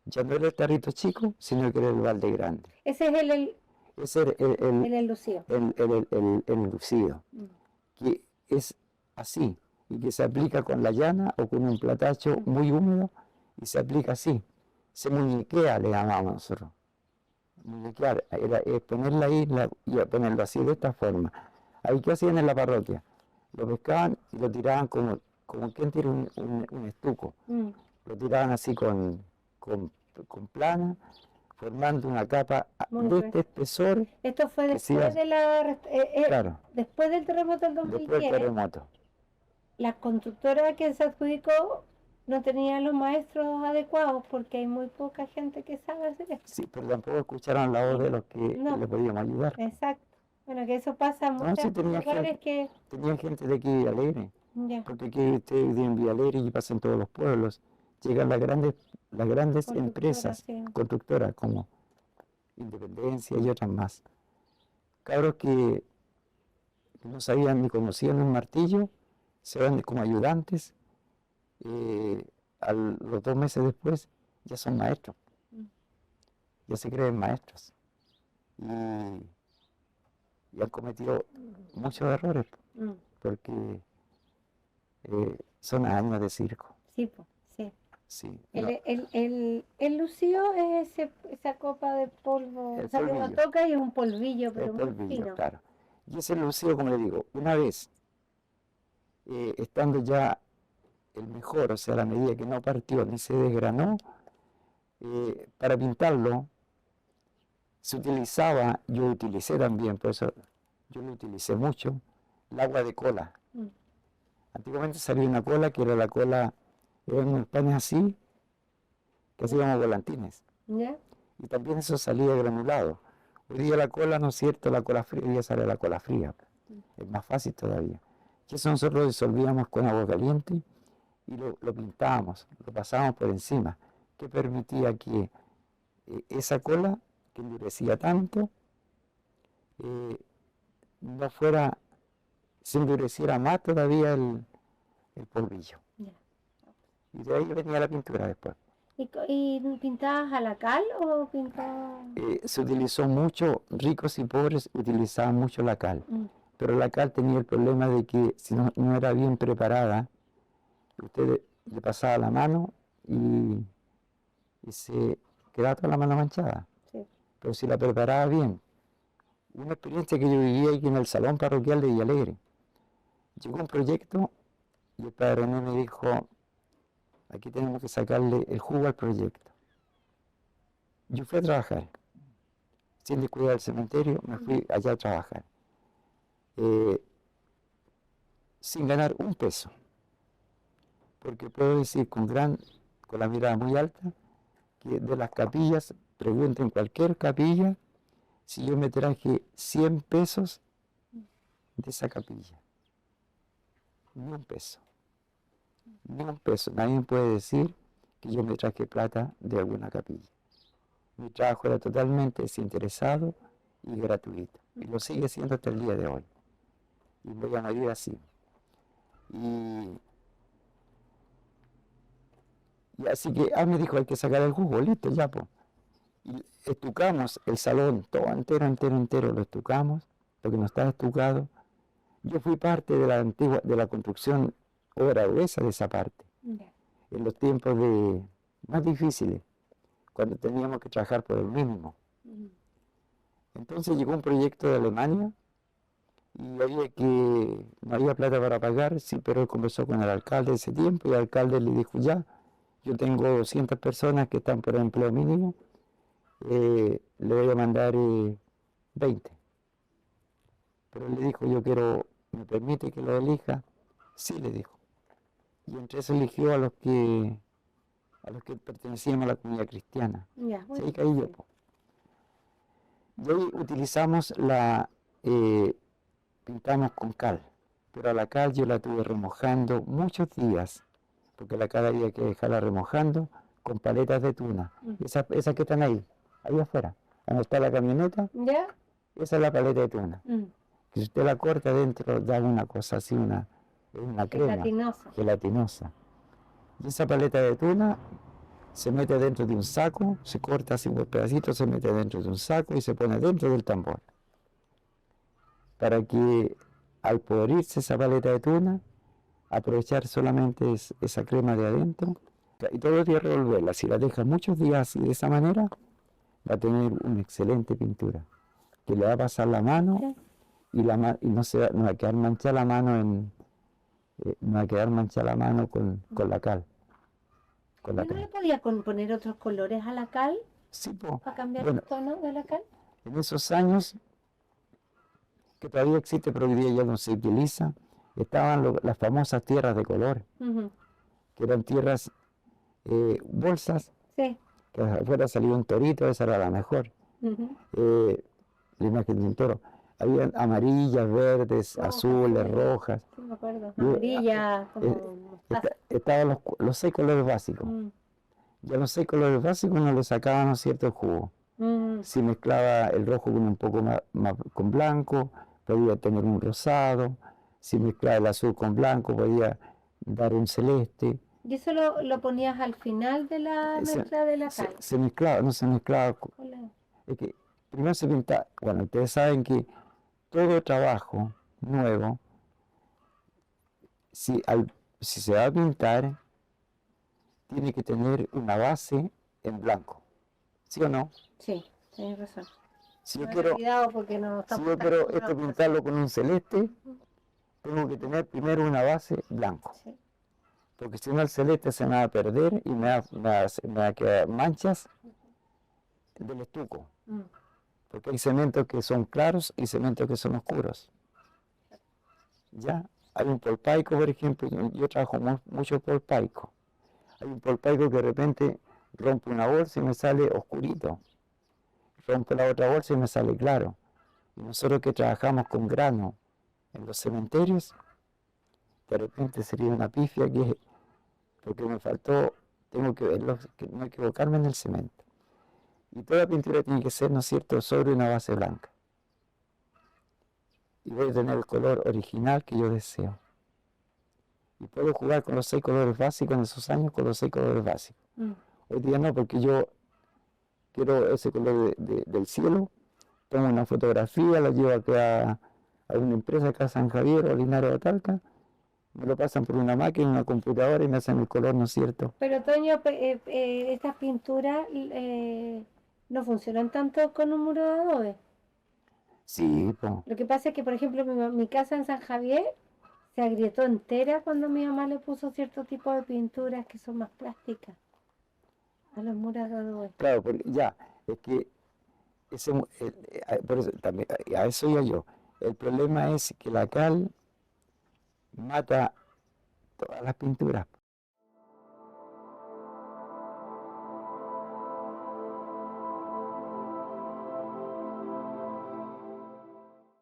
Speaker 1: Ya no era el tarrito chico, sino que era el balde grande.
Speaker 2: Ese es
Speaker 1: Ese era
Speaker 2: el enlucido.
Speaker 1: el lucido,
Speaker 2: Mm.
Speaker 1: que es así, y que se aplica con la llana o con un platacho muy húmedo, y se aplica así. Se muñequea, le llamamos nosotros. Muñequear, es ponerla ahí y ponerlo así, de esta forma. Ahí, ¿qué hacían en la parroquia? Lo pescaban y lo tiraban como quien tira un estuco.
Speaker 2: Mm.
Speaker 1: Lo tiraban así con plana, formando una capa
Speaker 2: Muy
Speaker 1: de
Speaker 2: bien.
Speaker 1: este espesor.
Speaker 2: Esto fue
Speaker 1: Que sí,
Speaker 2: después de
Speaker 1: claro,
Speaker 2: después del terremoto del
Speaker 1: después del
Speaker 2: 2010.
Speaker 1: terremoto.
Speaker 2: La constructora que se adjudicó no tenía los maestros adecuados porque hay muy poca gente que sabe hacer esto.
Speaker 1: Sí, pero tampoco escucharon la voz de los que
Speaker 2: No.
Speaker 1: le podíamos ayudar.
Speaker 2: Exacto. Bueno, que eso pasa en
Speaker 1: No,
Speaker 2: muchos
Speaker 1: sí, tenía
Speaker 2: lugares que...
Speaker 1: Tenían gente de aquí de Villalegre,
Speaker 2: Ya,
Speaker 1: porque aquí ustedes viven en Villalegre y pasan todos los pueblos. Llegan las grandes
Speaker 2: constructora,
Speaker 1: empresas
Speaker 2: sí.
Speaker 1: constructoras como Independencia y otras más. Cabros que no sabían ni conocían un martillo, se van como ayudantes, los 2 meses después ya son maestros,
Speaker 2: Mm.
Speaker 1: ya se creen maestros. Y han cometido muchos errores,
Speaker 2: Mm.
Speaker 1: porque son años de circo.
Speaker 2: Sí, pues, sí.
Speaker 1: Sí, no,
Speaker 2: El lucido es esa copa de polvo,
Speaker 1: El
Speaker 2: o sea, que uno
Speaker 1: polvillo.
Speaker 2: toca y es un polvillo, pero
Speaker 1: el
Speaker 2: muy
Speaker 1: polvillo,
Speaker 2: fino.
Speaker 1: claro. Y ese lucido, como le digo, una vez estando ya el mejor, o sea, la medida que no partió ni se desgranó, para pintarlo se utilizaba, yo utilicé también, por eso yo lo utilicé mucho, el agua de cola.
Speaker 2: Mm.
Speaker 1: Antiguamente salía una cola que era la cola, eran unos panes así, que hacíamos volantines.
Speaker 2: ¿Ya?
Speaker 1: Y también eso salía granulado. Hoy día la cola, ¿no es cierto? La cola fría, hoy día sale la cola fría. Es más fácil todavía. Y eso nosotros lo disolvíamos con agua caliente y lo pintábamos, lo pasábamos por encima, que permitía que esa cola, que endurecía tanto, no fuera, se endureciera más todavía el polvillo.
Speaker 2: Ya.
Speaker 1: Y de ahí venía la pintura después.
Speaker 2: ¿Y pintabas a la cal o pintabas...?
Speaker 1: Se utilizó mucho, ricos y pobres utilizaban mucho la cal,
Speaker 2: Mm.
Speaker 1: pero la cal tenía el problema de que si no era bien preparada, usted le pasaba la mano y se quedaba toda la mano manchada.
Speaker 2: Sí.
Speaker 1: Pero si la preparaba bien, una experiencia que yo viví aquí en el Salón Parroquial de Villalegre, llegó un proyecto y el padre René me dijo, aquí tenemos que sacarle el jugo al proyecto. Yo fui a trabajar, sin descuidar el cementerio, me fui allá a trabajar, sin ganar un peso, porque puedo decir con la mirada muy alta, que de las capillas, pregunten cualquier capilla, si yo me traje 100 pesos de esa capilla. Ni un peso. Ni un peso. Nadie puede decir que yo me traje plata de alguna capilla. Mi trabajo era totalmente desinteresado y gratuito. Y lo sigue siendo hasta el día de hoy. Y voy a morir así. Y Y así que, me dijo, hay que sacar el jugo, listo, ya, pues. Y estucamos el salón, todo entero, lo estucamos, porque no estaba estucado. Yo fui parte de la construcción, obra gruesa de esa parte,
Speaker 2: Ya.
Speaker 1: en los tiempos más difíciles, cuando teníamos que trabajar por el mínimo.
Speaker 2: Mm.
Speaker 1: Entonces llegó un proyecto de Alemania y no había plata para pagar, sí, pero él conversó con el alcalde de ese tiempo y el alcalde le dijo, ya, yo tengo 200 personas que están por empleo mínimo, le voy a mandar 20. Pero él le dijo, ¿me permite que lo elija? Sí, le dijo. Y entre eso eligió a los que pertenecían a la comunidad cristiana.
Speaker 2: Ya,
Speaker 1: Sí,
Speaker 2: bueno,
Speaker 1: ahí caí yo, po. Y ahí utilizamos pintamos con cal, pero a la cal yo la tuve remojando muchos días, porque la cal había que dejarla remojando con paletas de tuna.
Speaker 2: Mm.
Speaker 1: Esas que están ahí afuera, donde está la camioneta,
Speaker 2: ¿ya?
Speaker 1: esa es la paleta de tuna.
Speaker 2: Mm.
Speaker 1: Que si usted la corta dentro da una cosa así, una crema
Speaker 2: Gelatinosa.
Speaker 1: gelatinosa. Y esa paleta de tuna se mete dentro de un saco, se corta así por pedacitos, se mete dentro de un saco y se pone dentro del tambor. Para que al podrirse esa paleta de tuna, aprovechar solamente esa crema de adentro y todos los días revolverla. Si la deja muchos días así de esa manera, va a tener una excelente pintura, que le va a pasar la mano
Speaker 2: Sí.
Speaker 1: y no va a quedar manchada la mano no va a quedar manchada la mano con la cal. Con la
Speaker 2: ¿Y no le
Speaker 1: cal.
Speaker 2: podía poner otros colores a la cal
Speaker 1: Sí, po.
Speaker 2: para cambiar
Speaker 1: Bueno,
Speaker 2: el tono de la cal?
Speaker 1: en esos años, que todavía existe, pero hoy día ya no se utiliza, estaban las famosas tierras de color,
Speaker 2: Ujú.
Speaker 1: que eran tierras bolsas,
Speaker 2: Sí.
Speaker 1: que afuera salía un torito, esa era la mejor.
Speaker 2: Ujú.
Speaker 1: La imagen de un toro. Habían amarillas, verdes,
Speaker 2: Rojas,
Speaker 1: azules,
Speaker 2: sí.
Speaker 1: rojas.
Speaker 2: Sí, me acuerdo.
Speaker 1: Yo-
Speaker 2: Amarilla, como mostaza.
Speaker 1: Estaban los 6 colores básicos.
Speaker 2: Mm.
Speaker 1: Y a los 6 colores básicos no le sacaban, ¿no es cierto?, el jugo.
Speaker 2: Mm.
Speaker 1: Si mezclaba el rojo con un poco más con blanco, podía tener un rosado. Si mezclaba el azul con blanco, podía dar un celeste.
Speaker 2: ¿Y eso lo ponías al final de la
Speaker 1: Se-
Speaker 2: mezcla de la cal?
Speaker 1: Se mezclaba, no se mezclaba.
Speaker 2: Hola.
Speaker 1: Es que primero se pinta, bueno, ustedes saben que todo trabajo nuevo, si se va a pintar, tiene que tener una base en blanco. ¿Sí o no?
Speaker 2: Sí, tienes razón.
Speaker 1: Si yo
Speaker 2: Hay
Speaker 1: quiero,
Speaker 2: cuidado porque no
Speaker 1: si
Speaker 2: estamos
Speaker 1: yo
Speaker 2: tan
Speaker 1: quiero
Speaker 2: acostumbrados.
Speaker 1: pintarlo con un celeste, tengo que tener primero una base blanco.
Speaker 2: Sí.
Speaker 1: Porque si no el celeste se me va a perder y me va a quedar manchas del estuco.
Speaker 2: Mm.
Speaker 1: Porque hay cementos que son claros y cementos que son oscuros. ¿Ya? Hay un polpaico, por ejemplo, yo trabajo mucho polpaico. Hay un polpaico que de repente rompe una bolsa y me sale oscurito. Rompe la otra bolsa y me sale claro. Y nosotros que trabajamos con grano en los cementerios, de repente sería una pifia porque me faltó, tengo que verlo, que no equivocarme en el cemento. Y toda pintura tiene que ser, ¿no es cierto?, sobre una base blanca. Y voy a tener el color original que yo deseo. Y puedo jugar con los 6 colores básicos en esos años, con los 6 colores básicos.
Speaker 2: Mm.
Speaker 1: Hoy día no, porque yo quiero ese color del cielo, tomo una fotografía, la llevo acá a una empresa acá a San Javier o a Linares de Talca, me lo pasan por una máquina, una computadora y me hacen el color, ¿no es cierto?
Speaker 2: Pero Toño, estas pinturas no funcionan tanto con un muro de adobe.
Speaker 1: Sí, po.
Speaker 2: Lo que pasa es que, por ejemplo, mi casa en San Javier se agrietó entera cuando mi mamá le puso cierto tipo de pinturas que son más plásticas a los muros de adobe.
Speaker 1: Claro, porque ya, es que por eso, también, a eso iba yo. El problema es que la cal mata todas las pinturas.